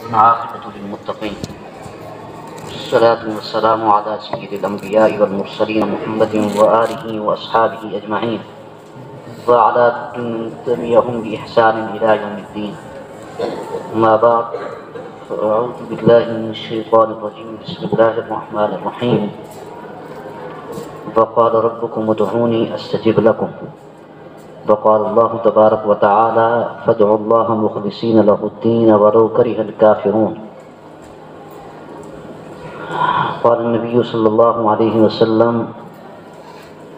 والعاقبة للمتقين والصلاة والسلام على سيد الأنبياء والمرسلين محمد وآله وأصحابه أجمعين وعلى من تبعهم بإحسان إلى يوم الدين. أما بعد فأعوذ بالله من الشيطان الرجيم. بسم الله الرحمن الرحيم. وقال ربكم ادعوني أستجب لكم. وقال الله تبارك وتعالى فادعوا الله مخلصين له الدين ولو كره الكافرون. قال النبي صلى الله عليه وسلم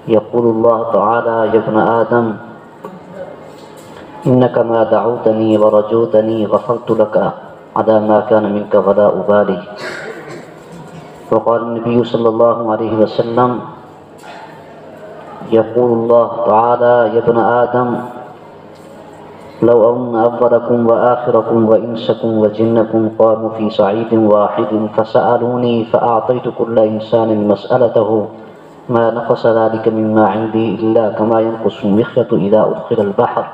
يقول الله تعالى يا ابن آدم إنك ما دعوتني ورجوتني غفرت لك على ما كان منك ولا أبالي. وقال النبي صلى الله عليه وسلم يقول الله تعالى يا ابن آدم لو أن أولكم وآخركم وإنسكم وجنكم قاموا في صعيد واحد فسألوني فأعطيت كل إنسان مسألته ما نقص ذلك مما عندي إلا كما ينقص المخيط إذا أدخل البحر.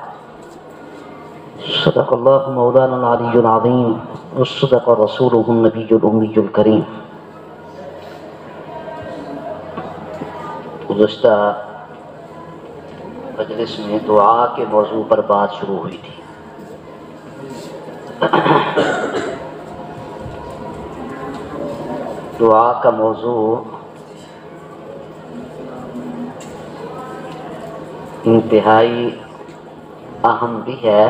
صدق الله مولانا العلي العظيم وصدق رسوله النبي الأمي الكريم. گزشتہ مجلس میں دعا کے موضوع پر بات شروع ہوئی تھی. دعا کا موضوع انتہائی اہم بھی ہے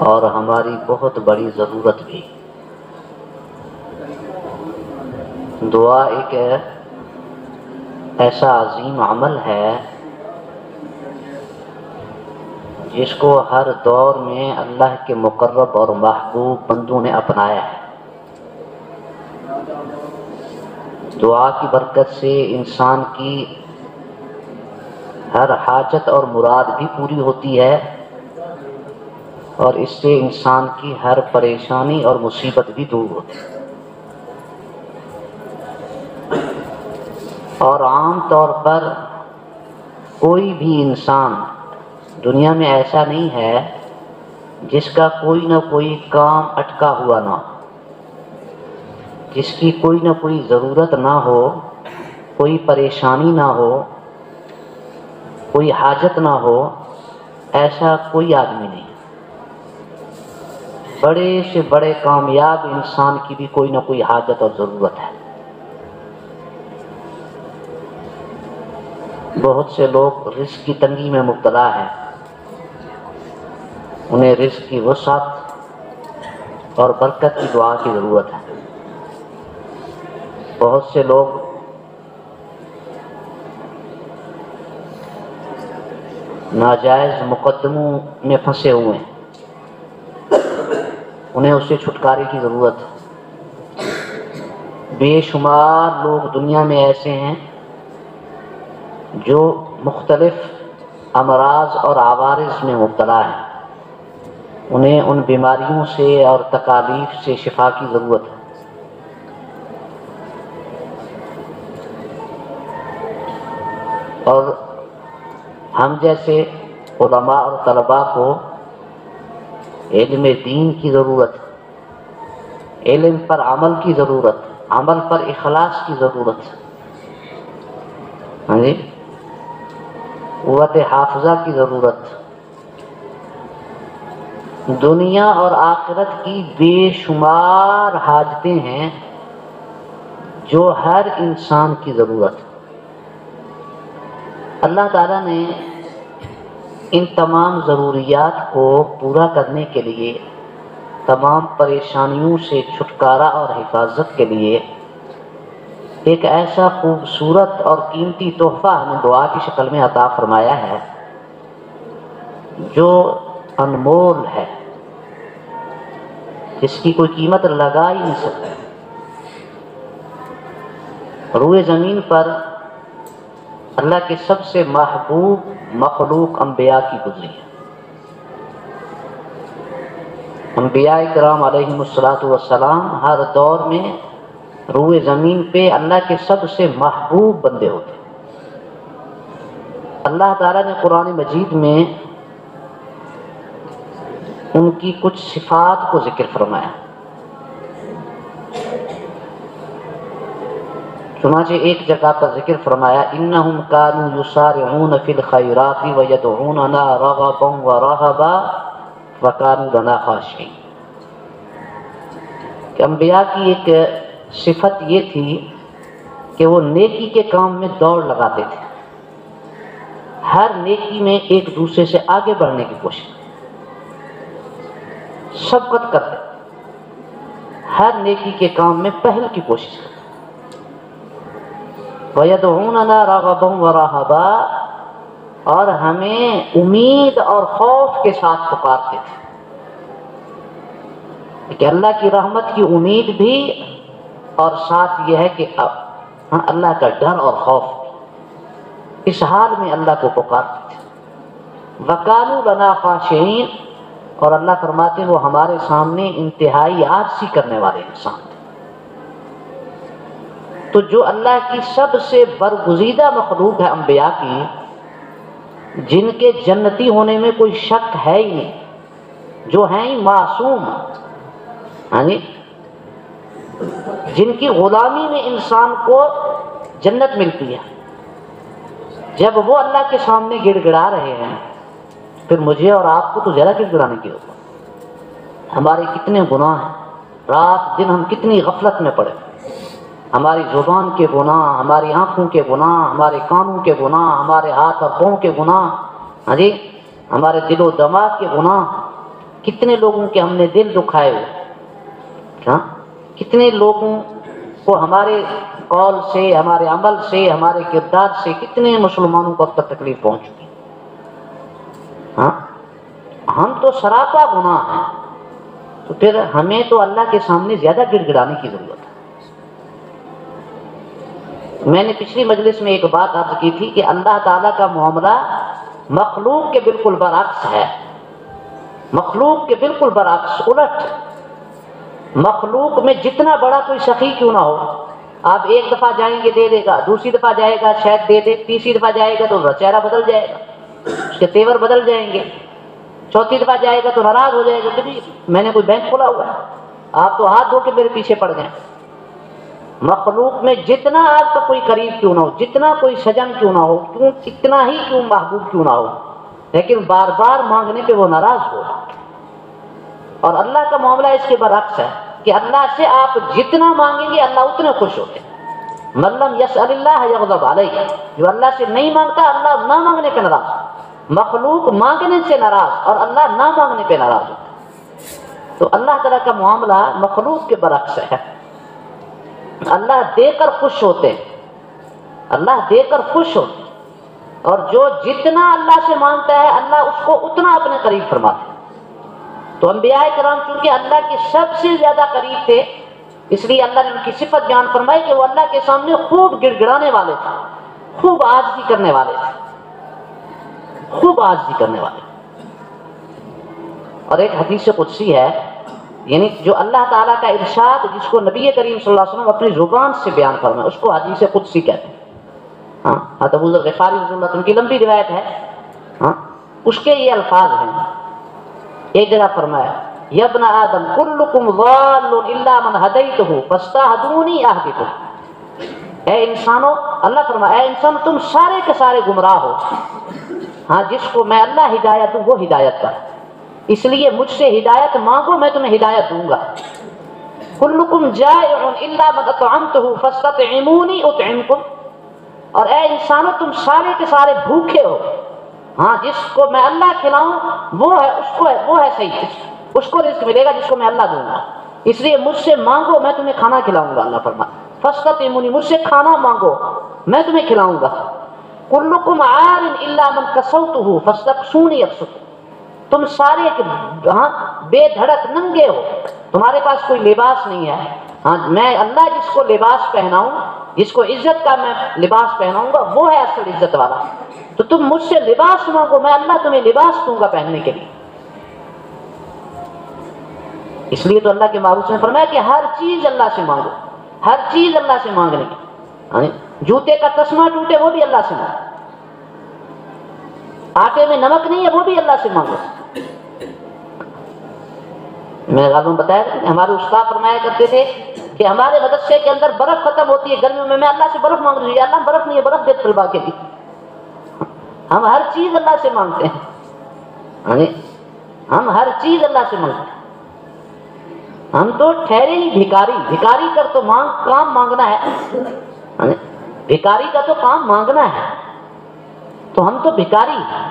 اور ہماری بہت بڑی ضرورت بھی. دعا ایک ایسا عظیم عمل ہے جس کو ہر دور میں اللہ کے مقرب اور محبوب بندوں نے اپنایا ہے. دعا کی برکت سے انسان کی ہر حاجت اور مراد بھی پوری ہوتی ہے اور اس سے انسان کی ہر پریشانی اور مصیبت بھی دور ہوتی ہے. اور عام طور پر کوئی بھی انسان دنیا میں ایسا نہیں ہے جس کا کوئی نہ کوئی کام اٹکا ہوا نہ ہو، جس کی کوئی نہ کوئی ضرورت نہ ہو، کوئی پریشانی نہ ہو، کوئی حاجت نہ ہو. ایسا کوئی آدمی نہیں. بڑے سے بڑے کامیاب انسان کی بھی کوئی نہ کوئی حاجت اور ضرورت ہے. بہت سے لوگ رزق کی تنگی میں مبتلا ہیں، انہیں رزق کی وسعت اور برکت کی دعا کی ضرورت ہے. بہت سے لوگ ناجائز مقدموں میں پھنسے ہوئے ہیں، انہیں اس سے چھٹکارے کی ضرورت ہے. بے شمار لوگ دنیا میں ایسے ہیں جو مختلف امراض اور عوارض میں مبتلا ہیں، انہیں ان بیماریوں سے اور تکالیف سے شفا کی ضرورت ہے. اور ہم جیسے علماء اور طلباء کو علم دین کی ضرورت ہے، علم پر عمل کی ضرورت، عمل پر اخلاص کی ضرورت ہے. ہاں جی، قوت حافظہ کی ضرورت. دنیا اور آخرت کی بے شمار حاجتیں ہیں جو ہر انسان کی ضرورت ہے. اللہ تعالیٰ نے ان تمام ضروریات کو پورا کرنے کے لیے، تمام پریشانیوں سے چھٹکارا اور حفاظت کے لیے ایک ایسا خوبصورت اور قیمتی تحفہ ہمیں دعا کی شکل میں عطا فرمایا ہے جو انمول ہے، جس کی کوئی قیمت لگا ہی نہیں سکتا. روئے زمین پر اللہ کے سب سے محبوب مخلوق انبیاء کی گزری ہے. انبیاء کرام علیہم السلام ہر دور میں روئے زمین پہ اللہ کے سب سے محبوب بندے ہوتے ہیں. اللہ تعالیٰ نے قرآن مجید میں ان کی کچھ صفات کو ذکر فرمایا۔ چنانچہ ایک جگہ پر ذکر فرمایا انہم کانوا یسارعون فی الخیرات ویدعوننا رغبا ورہبا وکانوا لنا خاشعین، کہ انبیاء کی ایک صفت یہ تھی کہ وہ نیکی کے کام میں دوڑ لگاتے تھے، ہر نیکی میں ایک دوسرے سے آگے بڑھنے کی کوشش، سبقت کرتے، ہر نیکی کے کام میں پہل کی کوشش کرتے۔ وَيَدْعُونَنَا رَغَبًا وَرَهَبًا، اور ہمیں امید اور خوف کے ساتھ پکارتے تھے کہ اللہ کی رحمت کی امید بھی، اور ساتھ یہ ہے کہ اللہ کا ڈر اور خوف، اس حال میں اللہ کو پکارتے تھے۔ وَكَانُوا لَنَا خَاشِعِينَ، اور اللہ فرماتے ہیں وہ ہمارے سامنے انتہائی عاجزی کرنے والے انسان تھے۔ تو جو اللہ کی سب سے برگزیدہ مخلوق ہے انبیاء کی، جن کے جنتی ہونے میں کوئی شک ہے ہی نہیں، جو ہیں ہی معصوم، جن کی غلامی میں انسان کو جنت ملتی ہے، جب وہ اللہ کے سامنے گڑ گڑا رہے ہیں، پھر مجھے اور آپ کو تو زیادہ گڑ گڑانے کی ضرورت۔ ہمارے کتنے گناہ ہیں، رات دن ہم کتنی غفلت میں پڑے، ہماری زبان کے گناہ، ہماری آنکھوں کے گناہ، ہمارے کانوں کے گناہ، ہمارے ہاتھ اور پاؤں کے گناہ، ہمارے دل و دماغ کے گناہ، کتنے لوگوں کے ہم نے دل دکھائے ہوئے، کتنے لوگوں کو ہمارے قول سے، ہمارے عمل سے، ہمارے کردار سے کتنے مسلمانوں کو اب تک تکلیف پہنچ چکی۔ ہم تو سراپا گناہ ہیں، تو پھر ہمیں تو اللہ کے سامنے زیادہ گڑ گڑانے کی ضرورت ہے۔ میں نے پچھلی مجلس میں ایک بات عرض کی تھی کہ اللہ تعالیٰ کا معاملہ مخلوق کے بالکل برعکس ہے، مخلوق کے بالکل برعکس، الٹ۔ مخلوق میں جتنا بڑا کوئی سخی کیوں نہ ہو، آپ ایک دفعہ جائیں گے دے دے گا، دوسری دفعہ جائے گا شاید دے دے، تیسری دفعہ جائے گا تو چہرہ بدل جائے گا، اس کے تیور بدل جائیں گے، چوتھی دفعہ جائے گا تو ناراض ہو جائے گا کہ میں نے کوئی بینک کھولا ہوا ہے، آپ تو ہاتھ دھو کے میرے پیچھے پڑ گئے۔ مخلوق میں جتنا آپ کا کوئی قریب کیوں نہ ہو، جتنا کوئی سجن کیوں نہ ہو، کتنا ہی کیوں محبوب کیوں نہ ہو، لیکن بار بار مانگنے پہ وہ ناراض ہو۔ اور اللہ کا معاملہ اس کے برعکس ہے کہ اللہ سے آپ جتنا مانگیں گے اللہ اتنے خوش ہوتے ہیں۔ من لم یسأل اللہ یغضب علیہ، جو اللہ سے نہیں مانگتا اللہ نہ مانگنے پہ ناراض، مخلوق مانگنے سے ناراض اور اللہ نہ مانگنے پہ ناراض ہوتا ہے۔ تو اللہ تعالیٰ کا معاملہ مخلوق کے برعکس ہے، اللہ دے کر خوش ہوتے ہیں، اللہ دے کر خوش ہوتے ہیں، اور جو جتنا اللہ سے مانگتا ہے اللہ اس کو اتنا اپنے قریب فرماتے ہیں۔ تو انبیاء کرام چونکہ اللہ کے سب سے زیادہ قریب تھے، اس لیے اللہ نے ان کی صفت بیان فرمائی کہ وہ اللہ کے سامنے خوب گڑ گڑانے والے تھے، خوب عاجزی کرنے والے تھے، خوب عاجزی کرنے والے۔ اور ایک حدیث قدسی ہے، یعنی جو اللہ تعالیٰ کا ارشاد جس کو نبی کریم صلی اللہ علیہ وسلم اپنی زبان سے بیان فرمائے اس کو حدیث قدسی کہتے ہیں۔ ابو ذر غفاری رضی اللہ عنہ کی لمبی روایت ہے، اس کے یہ الفاظ ہیں۔ ایک جگہ فرمایا یا ابن آدم کلکم ضال الا من ہدیتہ فاستہدونی اہدکم، اے انسانو، اللہ فرمایا اے انسان تم سارے کے سارے گمراہ ہو، جس کو میں اللہ ہدایت دوں وہ ہدایت پر، اس لیے مجھ سے ہدایت مانگو میں تمہیں ہدایت دوں گا۔ کلکم جائع الا من اطعمتہ فاستطعمونی اطعمکم، اور اے انسانو تم سارے کے سارے بھوکے ہو، جس کو میں اللہ کھلاؤں وہ ہے صحیح، اس کو رزق ملے گا جس کو میں اللہ دوں گا، اس لیے مجھ سے مانگو میں تمہیں کھانا کھلاؤں گا۔ اللہ فرماتا فاستطعمونی، مجھ سے کھانا مانگو میں تمہیں کھلاؤں گا۔ کلکم عار الا من کسوتہ فاستکسونی اکسوکم، تم سارے بے دھڑک ننگے ہو، تمہارے پاس کوئی لباس نہیں ہے، میں اللہ جس کو لباس پہناؤں، جس کو عزت کا میں لباس پہناؤں گا وہ ہے اصل عزت والا، تو تم مجھ سے لباس مانگو میں اللہ تمہیں لباس دوں گا پہننے کے لیے۔ اس لیے تو اللہ کے محبوب نے فرمایا کہ ہر چیز اللہ سے مانگو، ہر چیز اللہ سے مانگنے کی، جوتے کا تسمہ ٹوٹے وہ بھی اللہ سے مانگو، آٹے میں نمک نہیں ہے وہ بھی اللہ سے مانگو، میں غالباً بتایا کہ ہمارے استاد فرمایا کرتے تھے کہ ہمارے مدرسے کے اندر برف ختم ہوتی ہے گرمیوں میں اللہ سے برف مانگ رہی ہے، اللہ برف نہیں ہے، برف دے طلبا کے لیے۔ ہم ہر چیز اللہ سے مانگتے ہیں، ہم ہر چیز اللہ سے مانگتے ہیں۔ ہم تو ٹھہرے ہی بھکاری، بھکاری کر تو کام مانگنا ہے، بھکاری کا تو کام مانگنا ہے، تو ہم تو بھکاری ہیں،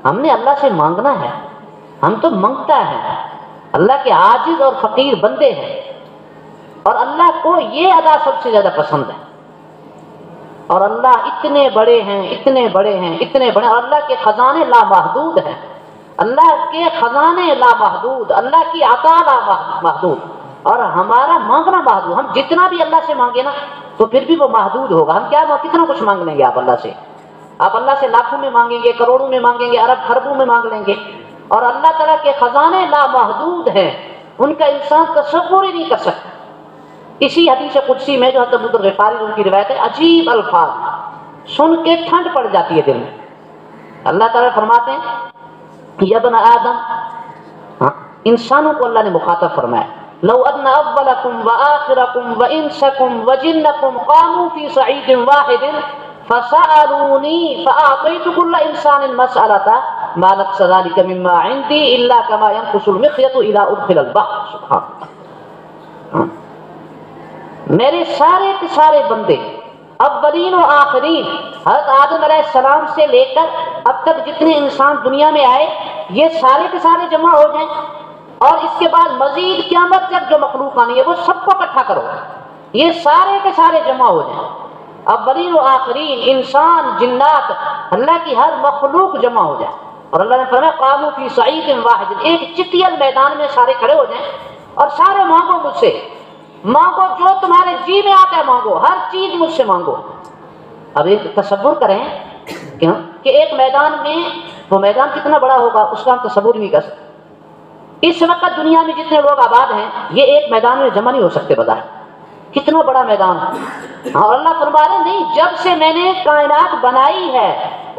ہم نے اللہ سے مانگنا ہے، ہم تو منگتا ہے، اللہ کے عاجز اور فقیر بندے ہیں، اور اللہ کو یہ ادا سب سے زیادہ پسند ہے، اور اللہ اتنے بڑے ہیں، اتنے بڑے ہیں، اتنے بڑے، اور اللہ کے خزانے لامحدود ہیں، اللہ کے خزانے لامحدود، اللہ کی عطا لامحدود، اور ہمارا مانگنا محدود۔ ہم جتنا بھی اللہ سے مانگے نا تو پھر بھی وہ محدود ہوگا۔ ہم کتنا کچھ مانگ لیں گے آپ اللہ سے، آپ اللہ سے لاکھوں میں مانگیں گے، کروڑوں میں مانگیں گے، ارب خربوں میں مانگ لیں گے، اور اللہ تعالیٰ کے خزانے لامحدود ہیں، ان کا انسان تصور ہی نہیں کر سکتا۔ اسی حدیث قدسی میں جو حضرت ابو ذر غفاری ان کی روایت ہے، عجیب الفاظ سن کے ٹھنڈ پڑ جاتی ہے دل میں۔ اللہ تعالیٰ فرماتے ہیں یا ابن آدم، انسانوں کو اللہ نے مخاطب فرمایا، لو ان اولکم وآخرکم وانسکم وجنکم قاموا فی صعید واحد فسألونی فأعطیت کل انسان مسألۃ ما نقص ذلک مما عندی الا کما ينقص المخیط اذا ادخل البحر۔ سبحان اللہ، میرے سارے کے سارے بندے، اولین و آخرین، حضرت آدم علیہ السلام سے لے کر اب تک جتنے انسان دنیا میں آئے، یہ سارے کے سارے جمع ہو جائیں، اور اس کے بعد مزید قیامت تک جو مخلوق آنی ہے وہ سب کو اکٹھا کرو، یہ سارے کے سارے جمع ہو جائیں، اولین و آخرین، انسان، جنات، اللہ کی ہر مخلوق جمع ہو جائے، اور اللہ نے فرمایا قاموا فی صعید واحد، ایک چٹیل میدان میں سارے کھڑے ہو جائیں، اور سارے مانگو مجھ سے، مانگو جو تمہارے جی میں آتا ہے مانگو، ہر چیز مجھ سے مانگو۔ اب ایک تصور کریں کہ ایک میدان میں، وہ میدان کتنا بڑا ہوگا اس کا ہم تصور نہیں کر سکتے۔ اس وقت دنیا میں جتنے لوگ آباد ہیں یہ ایک میدان میں جمع نہیں ہو سکتے، بظاہر کتنا بڑا میدان ہے، اور اللہ فرما رہے نہیں، جب سے میں نے کائنات بنائی ہے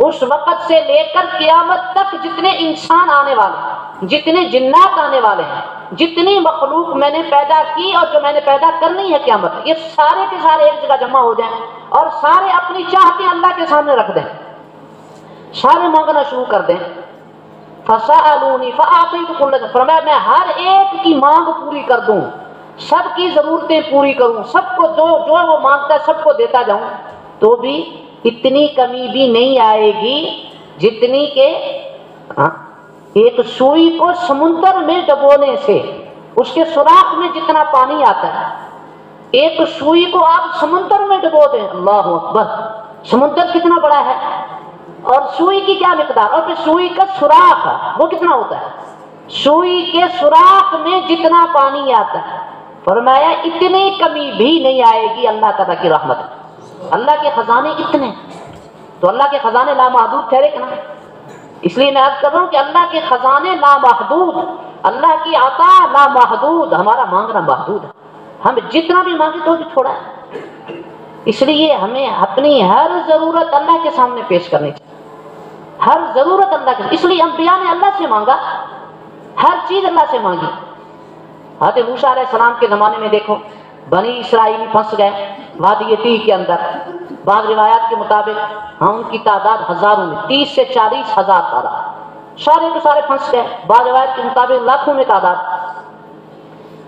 اس وقت سے لے کر قیامت تک جتنے انسان آنے والے، جتنے جنات آنے والے ہیں، جتنی مخلوق میں نے پیدا کی اور جو میں نے پیدا کرنی ہے قیامت، یہ سارے کے سارے ایک جگہ جمع ہو جائیں اور سارے اپنی چاہتے اللہ کے سامنے رکھ دیں، سارے مانگنا شروع کر دیں۔ فَسَأَلُونِي فَأَعْطَيْتُ كُلَّ ذِي، فرمایا میں ہر ایک کی مانگ پوری کر دوں، سب کی ضرورتیں پوری کروں، سب کو جو وہ مانگتا ہے سب کو دیتا جاؤں، تو بھی اتنی کمی بھی نہیں آئے گی جتنی کہ ایک سوئی کو سمندر میں ڈبونے سے اس کے سوراخ میں جتنا پانی آتا ہے، ایک سوئی کو آپ سمندر میں ڈبو دیں، اللہ اکبر، سمندر کتنا بڑا ہے، اور سوئی کی کیا مقدار، اور پھر سوئی کا سوراخ وہ کتنا ہوتا ہے، سوئی کے سوراخ میں جتنا پانی آتا ہے، فرمایا اتنی کمی بھی نہیں آئے گی اللہ تعالیٰ کی رحمت۔ اللہ کے خزانے اتنے، تو اللہ کے خزانے لامحدود ٹھہرے کہ نا، اس لیے میں عرض کر رہا ہوں کہ اللہ کے خزانے لامحدود، اللہ کی عطا لامحدود، ہمارا مانگنا محدود ہے، ہم جتنا بھی مانگے تو بھی تھوڑا ہے، اس لیے ہمیں اپنی ہر ضرورت اللہ کے سامنے پیش کرنی چاہیے، ہر ضرورت اللہ کے، اس لیے انبیاء نے اللہ سے مانگا، ہر چیز اللہ سے مانگی۔ حضرت موسیٰ علیہ السلام کے زمانے میں دیکھو، بنی اسرائیل پھنس گئے وادی تیہ کے اندر، بعض روایات کے مطابق ان کی تعداد ہزاروں میں، 30 سے 40 ہزار تعداد، سارے کے سارے پھنس گئے، بعض روایات کے مطابق لاکھوں میں تعداد۔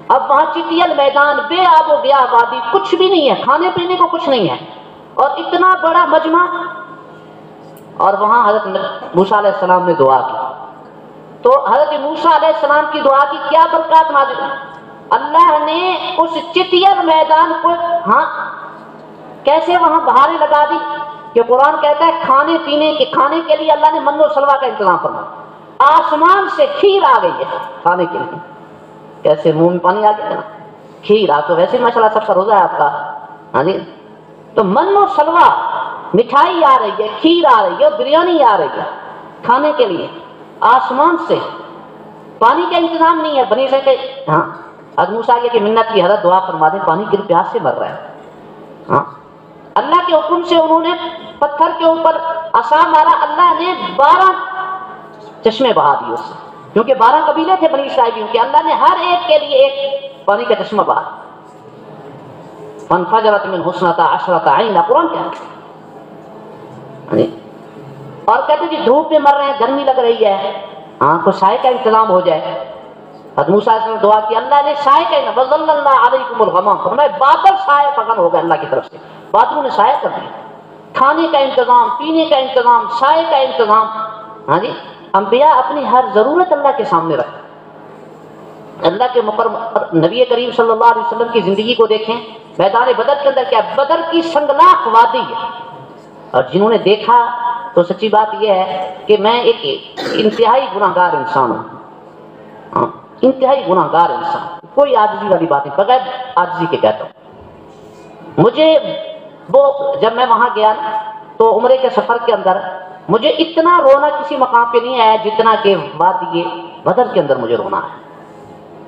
اب وہاں چٹیل میدان، بے آب و گیا وادی، کچھ بھی نہیں ہے، کھانے پینے کو کچھ نہیں ہے، اور اتنا بڑا مجمع، اور وہاں حضرت موسیٰ علیہ السلام نے دعا کی، تو حضرت موسیٰ علیہ السلام کی دعا کی کیا برکات نازل، اللہ نے اس چٹیل میدان کو کیسے وہاں بہاریں لگا دی کہ قرآن کہتا ہے کھانے پینے کے، کھانے کے لیے اللہ نے من و سلوہ کا انتظام فرمایا، آسمان سے کھیر آ گئی ہے کھانے کے لیے، کیسے منہ میں پانی آ گیا نا، کھیر آ، تو ویسے ماشاءاللہ سب کا روزہ ہے آپ کا، ہاں جی، تو من و سلوہ، مٹھائی آ رہی ہے، کھیر آ رہی ہے، بریانی آ رہی ہے کھانے کے لیے، آسمان سے، پانی کا انتظام نہیں ہے، بنی سے کہ ہاں حضرت موسیٰ کی منت کی، حضرت دعا فرما دیں، پانی کی پیاس سے مر رہا ہے، ہاں اللہ کے حکم سے انہوں نے پتھر کے اوپر عصا مارا، اللہ نے 12 چشمے بہا دیے اس سے، کیونکہ 12 قبیلے تھے بنی اسرائیلیوں کے، اللہ نے ہر ایک کے لیے ایک پانی کا چشمہ بہا، فانفجرت من حسنتا عشرۃ عینا، قرآن کیا ہے؟ اور کہتے ہیں کہ دھوپ میں مر رہے ہیں، گرمی لگ رہی ہے، ہاں کوئی سائے کا انتظام ہو جائے۔ حضرت موسیٰ علیہ السلام نے دعا کی، اللہ نے سائے کا انتظام، وَظَلَّلْنَا عَلَيْكُمُ الْغَمَامَ، فرمایا بادل سائے فغن ہو گئے اللہ کی طرف سے، بادلوں نے سایہ کر دیا، کھانے کا انتظام، پینے کا انتظام، سائے کا انتظام۔ ہاں جی، انبیاء اپنی ہر ضرورت اللہ کے سامنے رکھتے۔ اللہ کے مقرب نبی کریم صلی اللہ علیہ وسلم کی زندگی کو دیکھیں، میدان بدر کے اندر کیا، بدر کی سنگلاخ وادی ہے، اور جنہوں نے دیکھا تو سچی بات یہ ہے کہ میں ایک انتہائی گناہگار انسان ہوں، انتہائی گناہگار انسان، کوئی عاجزی والی بات نہیں، بغیر عاجزی کے کہتا ہوں۔ مجھے وہ جب میں وہاں گیا تو عمرے کے سفر کے اندر مجھے اتنا رونا کسی مقام پہ نہیں آیا جتنا کہ وادی بدر کے اندر مجھے رونا ہے۔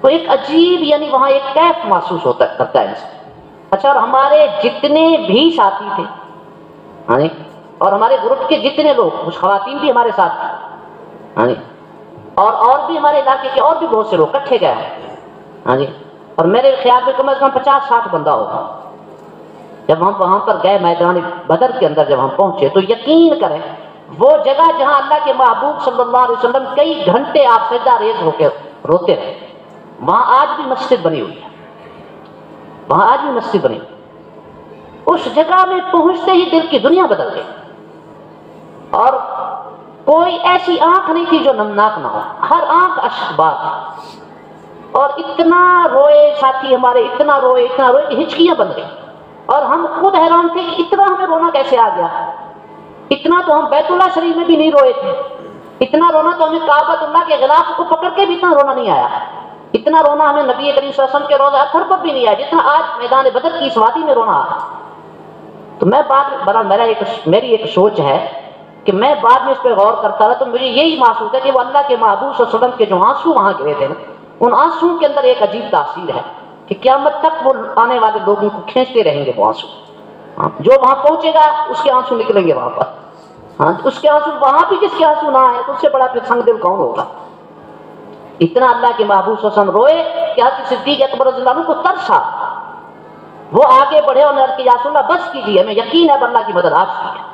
تو ایک عجیب، یعنی وہاں ایک کیف محسوس کرتا ہے انسان۔ اچھا، اور ہمارے جتنے بھی ساتھی تھے، ہاں جی، اور ہمارے گروپ کے جتنے لوگ، کچھ خواتین بھی ہمارے ساتھ تھے، ہاں جی، اور بھی ہمارے علاقے کے اور بھی بہت سے لوگ اکٹھے گئے ہیں، ہاں جی، اور میرے خیال میں کم از کم 50-60 بندہ ہوگا۔ جب ہم وہاں پر گئے میدان بدر کے اندر، جب ہم پہنچے تو یقین کریں وہ جگہ جہاں اللہ کے محبوب صلی اللہ علیہ وسلم کئی گھنٹے آپ سجدہ ریز ہو کے روتے رہے، وہاں آج بھی مسجد بنی ہوئی ہے، وہاں آج بھی مسجد بنی ہوئی۔ اس جگہ میں پہنچتے ہی دل کی دنیا بدل گئی، اور کوئی ایسی آنکھ نہیں تھی جو نمناک نہ ہو، ہر آنکھ اشک بار تھی، اور اتنا روئے ساتھی ہمارے، اتنا روئے کہ ہچکیاں بن گئی، اور ہم خود حیران تھے کہ اتنا ہمیں رونا کیسے آ گیا۔ اتنا تو ہم بیت اللہ شریف میں بھی نہیں روئے تھے، اتنا رونا تو ہمیں کعبۃ اللہ کے غلاف کو پکڑ کے بھی اتنا رونا نہیں آیا، اتنا رونا ہمیں نبی کریم صلی اللہ علیہ وسلم کے روضہ اطہر پر بھی نہیں آیا جتنا آج میدان بدر کی اس وادی میں رونا آیا۔ تو میں میری ایک سوچ ہے کہ میں بعد میں اس پہ غور کرتا رہا تو مجھے یہی محسوس ہے کہ وہ اللہ کے محبوب صلی اللہ علیہ وسلم کے جو آنسو وہاں گرے تھے نا، ان آنسو کے اندر ایک عجیب تاثیر ہے کہ قیامت تک وہ آنے والے لوگوں کو کھینچتے رہیں گے وہ آنسو۔ جو وہاں پہنچے گا اس کے آنسو نکلیں گے وہاں پر، ہاں اس کے آنسو، وہاں بھی جس کے آنسو نہ آئے تو اس سے بڑا پھر سنگ دل کون ہوگا۔ اتنا اللہ کے محبوب صلی اللہ علیہ وسلم روئے کہ حضرت صدیق اکبر رضی اللہ عنہ کو ترس آ، وہ آگے بڑھے اور عرض کیا یا رسول اللہ بس کیجیے، ہمیں یقین ہے اللہ کی مدد آپ کی ہے۔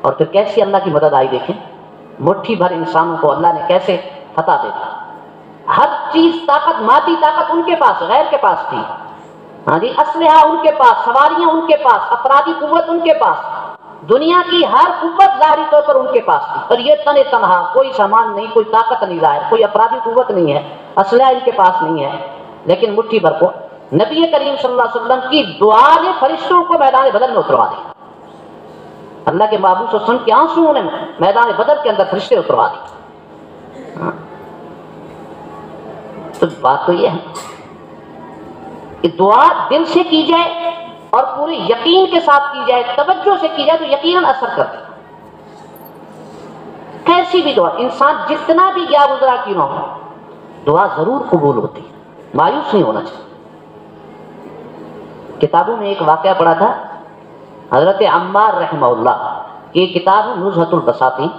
اور پھر کیسی اللہ کی مدد آئی دیکھیں، مٹھی بھر انسانوں کو اللہ نے کیسے فتح دے دی، ہر چیز طاقت، مادی طاقت ان کے پاس، غیر کے پاس تھی، ہاں جی، اسلحہ ان کے پاس، سواریاں ان کے پاس، افرادی قوت ان کے پاس، دنیا کی ہر قوت ظاہری طور پر ان کے پاس تھی، اور یہ تنہا، کوئی سامان نہیں، کوئی طاقت نہیں ظاہر، کوئی افرادی قوت نہیں ہے، اسلحہ ان کے پاس نہیں ہے، لیکن مٹھی بھر کو نبی کریم صلی اللہ علیہ وسلم کی دعا نے فرشتوں کو میدان بدر میں اتروا دیا۔ اللہ کے محبوب صلی اللہ علیہ وسلم کے آنسو نے میدان بدر کے اندر فرشتے اتروا دی۔ تو بات تو یہ ہے کہ دعا دل سے کی جائے اور پورے یقین کے ساتھ کی جائے، توجہ سے کی جائے تو یقیناً اثر کرتی ہے۔ کیسی بھی دعا، انسان جتنا بھی گیا گزرا کیوں نہ ہو، دعا ضرور قبول ہوتی ہے، مایوس نہیں ہونا چاہیے۔ کتابوں میں ایک واقعہ پڑھا تھا، حضرت عمار رحمہ اللہ، یہ کتاب ہے نزہۃ البساطین،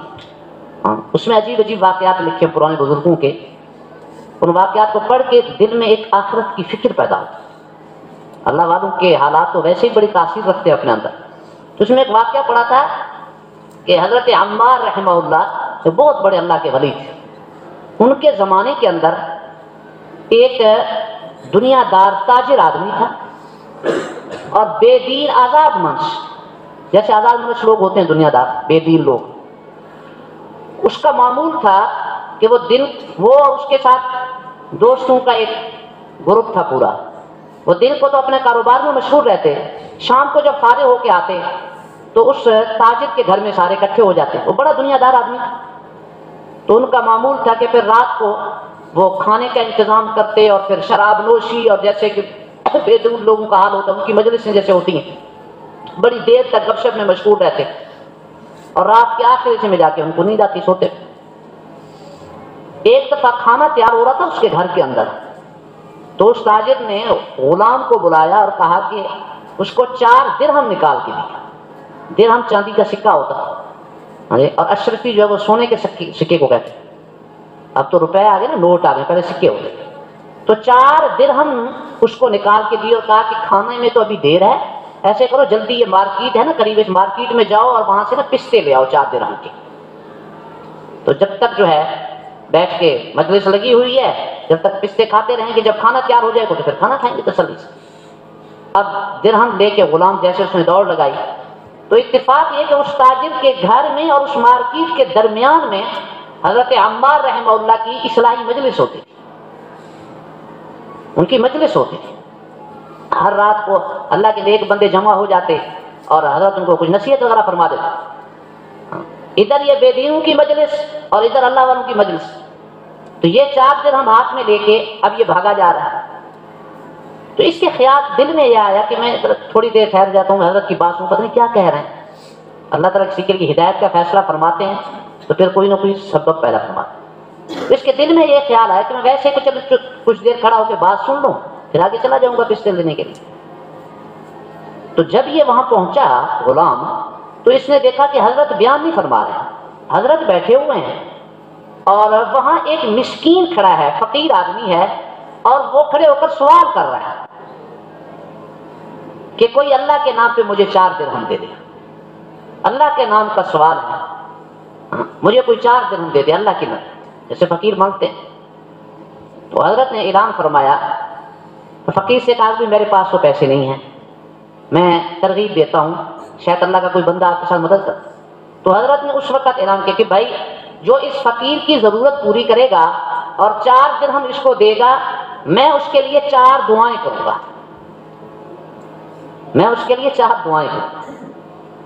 اس میں عجیب عجیب واقعات لکھے پرانے بزرگوں کے، ان واقعات کو پڑھ کے دل میں ایک آخرت کی فکر پیدا ہوتی۔ اللہ والوں کے حالات تو ویسے ہی بڑی تاثیر رکھتے ہیں اپنے اندر۔ تو اس میں ایک واقعہ پڑھا تھا کہ حضرت عمار رحمہ اللہ جو بہت بڑے اللہ کے ولی تھے، ان کے زمانے کے اندر ایک دنیا دار تاجر آدمی تھا اور بے دین آزاد منش، جیسے آزاد منش لوگ ہوتے ہیں دنیا دار بے دین لوگ، اس کا معمول تھا کہ وہ اس کے ساتھ دوستوں کا ایک گروپ تھا پورا، وہ دن کو تو اپنے کاروبار میں مشغول رہتے، شام کو جب فارغ ہو کے آتے تو اس تاجر کے گھر میں سارے اکٹھے ہو جاتے، وہ بڑا دنیا دار آدمی تھا، تو ان کا معمول تھا کہ پھر رات کو وہ کھانے کا انتظام کرتے اور پھر شراب نوشی، اور جیسے کہ بے دین لوگوں کا حال ہوتا ہے، ان کی مجلسیں جیسے ہوتی ہیں، بڑی دیر تک گپ شپ میں مشغول رہتے، اور رات کے آخر حصے میں جا کے ان کو نیند آتی، سوتے۔ ایک دفعہ کھانا تیار ہو رہا تھا اس کے گھر کے اندر، تو اس تاجر نے غلام کو بلایا اور کہا کہ اس کو 4 درہم نکال کے دیا۔ درہم چاندی کا سکہ ہوتا تھا، اور اشرفی جو ہے وہ سونے کے سکے کو کہتے ہیں، اب تو روپے آ گئے نا، نوٹ آ گئے، پہلے سکے ہوتے تھے. تو 4 درہم اس کو نکال کے دیے اور کہا کہ کھانے میں تو ابھی دیر ہے، ایسے کرو جلدی، یہ مارکیٹ ہے نا قریب، اس مارکیٹ میں جاؤ اور وہاں سے نا پستے لے آؤ 4 درہم کے. تو جب تک جو ہے بیٹھ کے مجلس لگی ہوئی ہے، جب تک پستے کھاتے رہیں گے، جب کھانا تیار ہو جائے گا تو پھر کھانا کھائیں گے تسلی سے. اب درہم لے کے غلام جیسے اس نے دوڑ لگائی، تو اتفاق یہ کہ اس تاجر کے گھر میں اور اس مارکیٹ کے درمیان میں حضرت عمار رحمہ اللہ کی اصلاحی مجلس ہوتی تھی. ان کی مجلس ہوتی تھی، ہر رات کو اللہ کے نیک بندے جمع ہو جاتے اور حضرت ان کو کچھ نصیحت وغیرہ فرما دیتے. ادھر یہ بے دینوں کی مجلس اور ادھر اللہ والوں کی مجلس. تو یہ 4 درہم ہاتھ میں لے کے اب یہ بھاگا جا رہا ہے. تو اس کے خیال دل میں یہ آیا کہ میں تھوڑی دیر ٹھہر جاتا ہوں، حضرت کی بات سنوں، پتہ نہیں کیا کہہ رہے ہیں. اللہ تعالیٰ کسی کے لیے ہدایت کا فیصلہ فرماتے ہیں تو پھر کوئی نہ کوئی سبب پیدا فرماتے ہیں. تو اس کے دل میں یہ خیال آیا کہ میں ویسے کچھ دیر کھڑا ہو کے بات سن لوں، پھر آگے چلا جاؤں گا پستے لینے کے لیے. تو جب یہ وہاں پہنچا غلام، تو اس نے دیکھا کہ حضرت بیان نہیں فرما رہے ہیں، حضرت بیٹھے ہوئے ہیں اور وہاں ایک مسکین کھڑا ہے، فقیر آدمی ہے، اور وہ کھڑے ہو کر سوال کر رہا ہے کہ کوئی اللہ کے نام پہ مجھے 4 درہم دے دے. اللہ کے نام کا سوال ہے، مجھے کوئی 4 درہم دے دے اللہ کے نام، جیسے فقیر مانگتے ہیں. تو حضرت نے اعلان فرمایا، تو فقیر سے کہا کہ میرے پاس تو پیسے نہیں ہیں، میں ترغیب دیتا ہوں شاید اللہ کا کوئی بندہ آپ کے ساتھ مدد کر. تو حضرت نے اس وقت اعلان کیا کہ بھائی جو اس فقیر کی ضرورت پوری کرے گا اور 4 درہم اس کو دے گا، میں اس کے لیے 4 دعائیں کروں گا، میں اس کے لیے 4 دعائیں کروں گا.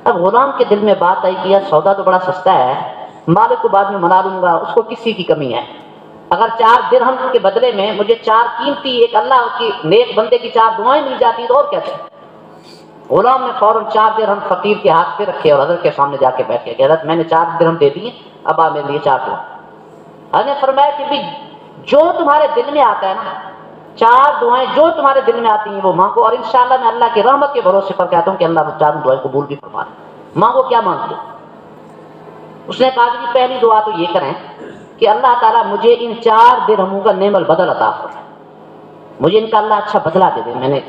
اب غلام کے دل میں بات آئی کہ یار سودا تو بڑا سستا ہے، مالک کو بعد میں منا لوں گا، اس کو کسی کی کمی ہے. اگر 4 درہم کے بدلے میں مجھے 4 قیمتی ایک اللہ کی نیک بندے کی 4 دعائیں مل جاتی تو اور کیا چاہیے. غلام نے فوراً 4 درہم فقیر کے ہاتھ پہ رکھے اور حضرت کے سامنے جا کے بیٹھ گیا کہ حضرت میں نے 4 درہم دے دیے، اب آپ میرے لیے 4 درہم. حضرت نے فرمایا کہ بھی جو تمہارے دل میں آتا ہے نا، 4 دعائیں جو تمہارے دل میں آتی ہیں وہ مانگو، اور انشاءاللہ میں اللہ کی رحمت کے بھروسے پر کہتا ہوں کہ اللہ 4 دعائیں قبول بھی فرما دے. مانگو کیا مانگتے ہو؟ اس نے کہا کہ پہلی دعا تو یہ کریں کہ اللہ تعالیٰ مجھے ان 4 درہموں کا نعم البدل عطا فرمائے، مجھے ان کا اللہ اچھا بدلہ دے دے. میں نے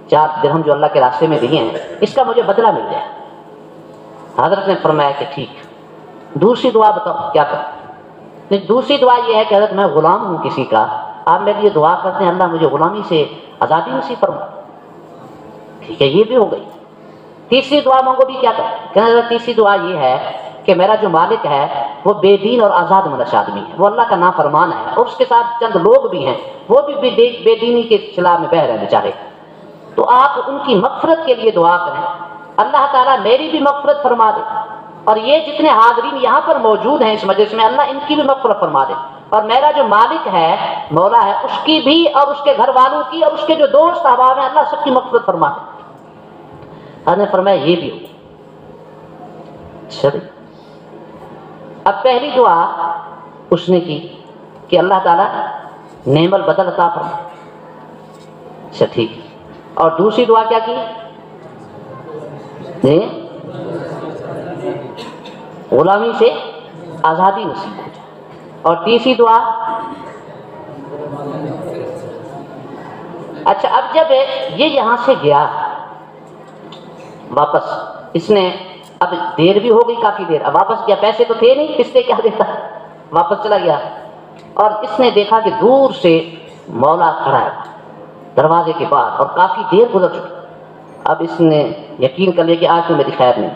4 درہم جو اللہ کے راستے میں دیے ہیں اس کا مجھے بدلہ مل جائے. حضرت نے فرمایا کہ ٹھیک. دوسری دعا بتاؤ کیا کریں؟ دوسری دعا یہ ہے کہ حضرت میں غلام ہوں کسی کا، آپ میرے لیے دعا کرتے ہیں اللہ مجھے غلامی سے آزادی نصیب فرمائے. ٹھیک ہے، یہ بھی ہو گئی. تیسری دعا مانگو بھی کیا کریں؟ کہ حضرت تیسری دعا یہ ہے کہ میرا جو مالک ہے وہ بے دین اور آزاد منش آدمی ہے، وہ اللہ کا نافرمان ہے، اور اس کے ساتھ چند لوگ بھی ہیں وہ بھی بے دینی کے خلاف میں بہہ رہے ہیں بیچارے. تو آپ ان کی مغفرت کے لیے دعا کریں، اللہ تعالیٰ میری بھی مغفرت فرما دے، اور یہ جتنے حاضرین یہاں پر موجود ہیں اس مجلس میں اللہ ان کی بھی مغفرت فرما دے، اور میرا جو مالک ہے مولا ہے اس کی بھی اور اس کے گھر والوں کی اور اس کے جو دوست احباب ہیں اللہ سب کی مغفرت فرما دے. حضرت نے فرمایا یہ بھی ہو. چلیے اب پہلی دعا اس نے کی کہ اللہ تعالیٰ نعم البدل عطا فرمائے. اچھا ٹھیک. اور دوسری دعا کیا کی؟ غلامی سے آزادی نصیب ہو جائے. اور تیسری دعا، اچھا اب جب یہ یہاں سے گیا واپس، اس نے اب دیر بھی ہو گئی کافی دیر، اب واپس گیا، پیسے تو تھے نہیں، پستے کیا دیتا، واپس چلا گیا. اور اس نے دیکھا کہ دور سے مولا کھڑا ہے دروازے کے بعد اور کافی دیر گزر چکی. اب اس نے یقین کر لیا کہ آج تو میری خیر نہیں.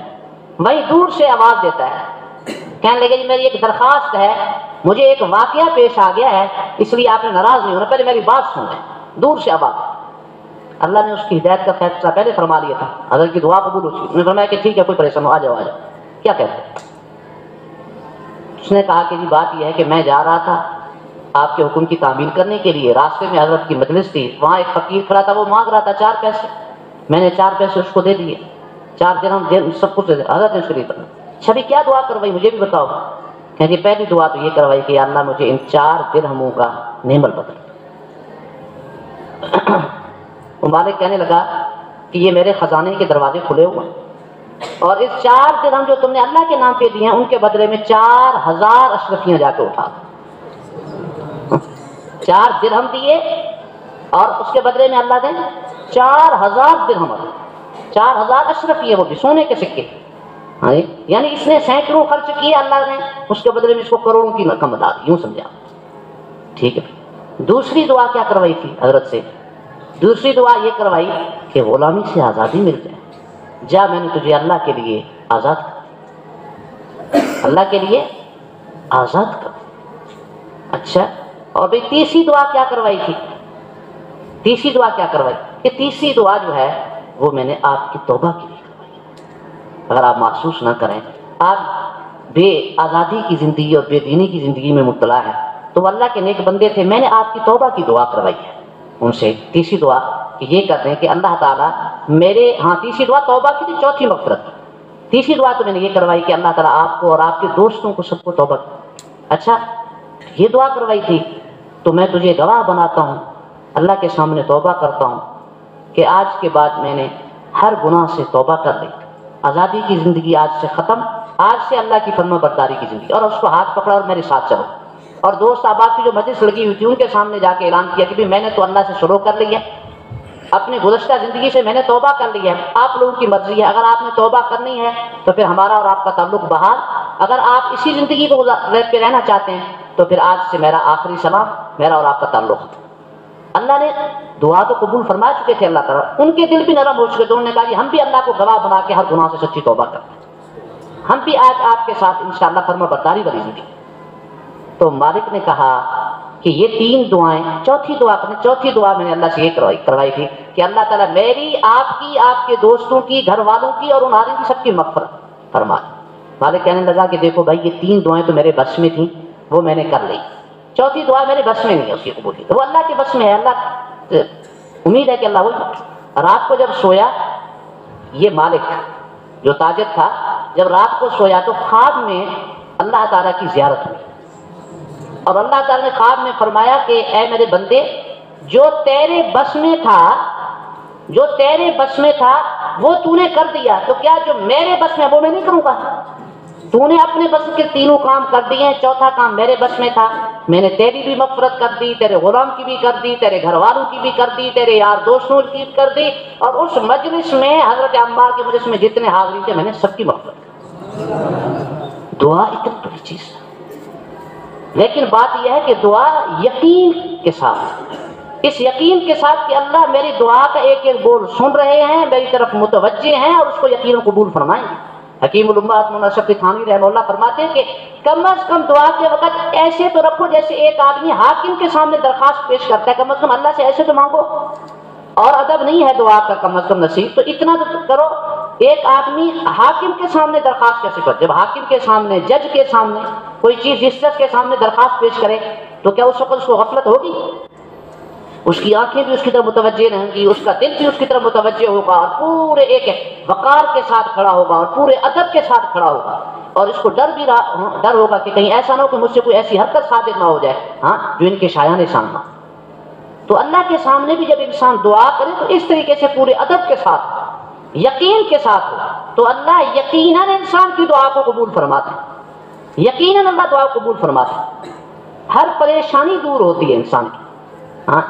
وہی دور سے آواز دیتا ہے، کہنے لگے جی میری ایک درخواست ہے، مجھے ایک واقعہ پیش آ گیا ہے، اس لیے آپ نے ناراض نہیں ہونا، پہلے میری بات سن لیں. دور سے آواز. اللہ نے اس کی ہدایت کا فیصلہ پہلے فرما لیا تھا، حضرت کی دعا قبول ہوئی. انہوں نے فرمایا کہ ٹھیک ہے کوئی پریشان ہو، آ جاؤ آ جاؤ. کیا کہتے ہیں؟ اس نے کہا کہ جی بات یہ ہے کہ میں جا رہا تھا آپ کے حکم کی تعمیل کرنے کے لیے، راستے میں حضرت کی مجلس تھی، وہاں ایک فقیر کھڑا تھا، وہ مانگ رہا تھا 4 پیسے، میں نے 4 پیسے اس کو دے دیے، 4 درہم سب کچھ دے دیا. حضرت نے شریف چھبی کیا دعا کروائی مجھے بھی بتاؤ. کہ پہلی دعا تو یہ کروائی کہ اللہ مجھے ان 4 درہموں کا نعم البدل. وہ مالک کہنے لگا کہ یہ میرے خزانے کے دروازے کھلے ہوئے ہیں، اور اس 4 درہم جو تم نے اللہ کے نام پہ دیے ہیں ان کے بدلے میں 4000 اشرفیاں جا کے اٹھا. 4 درہم دیے اور اس کے بدلے میں اللہ نے 4000 درہم، 4000 اشرف یہ وہ بھی سونے کے سکے، یعنی اس نے سینکڑوں خرچ کیے، اللہ نے اس کے بدلے میں اس کو کروڑوں کی رقم بتا دی، یوں سمجھا، ٹھیک ہے۔ دوسری دعا کیا کروائی تھی حضرت سے؟ دوسری دعا یہ کروائی کہ غلامی سے آزادی مل جائے، جا میں نے تجھے اللہ کے لیے آزاد کر، اللہ کے لیے آزاد کر۔ اچھا، اور بھئی تیسری دعا کیا کروائی تھی؟ تیسری دعا کیا کروائی کہ تیسری دعا جو ہے وہ میں نے آپ کی توبہ کے لیے کروائی۔ اگر آپ محسوس نہ کریں آپ بے آزادی کی زندگی اور بے دینی کی زندگی میں مبتلا ہیں، تو اللہ کے نیک بندے تھے، میں نے آپ کی توبہ کی دعا کروائی ہے ان سے۔ تیسری دعا کہ یہ کر دیں کہ اللہ تعالیٰ میرے تیسری دعا توبہ کی تھی، چوتھی مغفرت۔ تیسری دعا تو میں نے یہ کروائی کہ اللہ تعالیٰ آپ کو اور آپ کے دوستوں کو سب کو توبہ کی۔ اچھا، یہ دعا کروائی تھی تو میں تجھے گواہ بناتا ہوں، اللہ کے سامنے توبہ کرتا ہوں کہ آج کے بعد میں نے ہر گناہ سے توبہ کر لی، آزادی کی زندگی آج سے ختم، آج سے اللہ کی فرما برداری کی زندگی، اور اس کو ہاتھ پکڑا اور میرے ساتھ چلو۔ اور دوست احباب کی جو مجلس لگی ہوئی تھی ان کے سامنے جا کے اعلان کیا کہ بھی میں نے تو اللہ سے شروع کر لی ہے، اپنی گزشتہ زندگی سے میں نے توبہ کر لی ہے، آپ لوگوں کی مرضی ہے، اگر آپ نے توبہ کرنی ہے تو پھر ہمارا اور آپ کا تعلق بحال، اگر آپ اسی زندگی کو پہ رہنا چاہتے ہیں تو پھر آج سے میرا آخری سلام، میرا اور آپ کا تعلق۔ اللہ نے دعا تو قبول فرما چکے تھے اللہ تعالیٰ، ان کے دل بھی نرم ہو چکے تھے، انہوں نے کہا کہ ہم بھی اللہ کو گواہ بنا کے ہر گناہ سے سچی توبہ کرتے ہیں، ہم بھی آج آپ کے ساتھ انشاءاللہ فرما برداری والی زندگی۔ تو مالک نے کہا کہ یہ 3 دعائیں، چوتھی دعا میں نے اللہ سے یہ کروائی تھی کہ اللہ تعالیٰ میری، آپ کی، آپ کے دوستوں کی، گھر والوں کی اور ان آدمی کی سب کی مغفرت فرما۔ مالک کہنے لگا کہ دیکھو بھائی یہ 3 دعائیں تو میرے بس میں تھیں، وہ میں نے کر لی، چوتھی دعا میرے بس میں نہیں ہے اس کی قبولی، تو وہ اللہ کے بس میں ہے، اللہ امید ہے کہ اللہ وہ۔ رات کو جب سویا یہ مالک جو تاجر تھا، جب رات کو سویا تو خواب میں اللہ تعالیٰ کی زیارت ہوئی، اور اللہ تعالیٰ نے خواب میں فرمایا کہ اے میرے بندے، جو تیرے بس میں تھا وہ تو نے کر دیا، تو کیا جو میرے بس میں وہ میں نہیں کروں گا؟ تو نے اپنے بس کے 3 کام کر دیے ہیں، چوتھا کام میرے بس میں تھا، میں نے تیری بھی مغفرت کر دی، تیرے غلام کی بھی کر دی، تیرے گھر والوں کی بھی کر دی، تیرے یار دوستوں کی بھی کر دی، اور اس مجلس میں حضرت عمار کے مجلس میں جتنے حاضرین تھے میں نے سب کی مغفرت کی۔ دعا اتنی بڑی چیز ہے، لیکن بات یہ ہے کہ دعا یقین کے ساتھ، اس یقین کے ساتھ کہ اللہ میری دعا کا ایک ایک بول سن رہے ہیں، میری طرف متوجہ ہیں اور اس کو یقین قبول فرمائیں گے۔ حکیم الامت مولانا اشرف تھانوی رحمہ اللہ فرماتے ہیں کہ کم از کم دعا کے وقت ایسے تو رکھو جیسے ایک آدمی حاکم کے سامنے درخواست پیش کرتا ہے، کم از کم اللہ سے ایسے تو مانگو، اور ادب نہیں ہے دعا کا کم از کم نصیب تو اتنا تو کرو۔ ایک آدمی حاکم کے سامنے درخواست کیسے کرے؟ جب حاکم کے سامنے، جج کے سامنے، کوئی چیز جسٹس کے سامنے درخواست پیش کرے تو کیا اس وقت اس کو غفلت ہوگی؟ اس کی آنکھیں بھی اس کی طرف متوجہ رہیں گی، اس کا دل بھی اس کی طرف متوجہ ہوگا، اور پورے ایک وقار کے ساتھ کھڑا ہوگا اور پورے ادب کے ساتھ کھڑا ہوگا، اور اس کو ڈر ہوگا کہ کہیں ایسا نہ ہو کہ مجھ سے کوئی ایسی حرکت ثابت نہ ہو جائے جو ان کے شایان سامنا۔ تو اللہ کے سامنے بھی جب انسان دعا کرے تو اس طریقے سے پورے ادب کے ساتھ، یقین کے ساتھ ہو، تو اللہ یقیناً انسان کی دعا کو قبول فرماتے ہیں، یقیناً اللہ دعا کو قبول فرماتے ہیں، ہر پریشانی دور ہوتی ہے انسان کی۔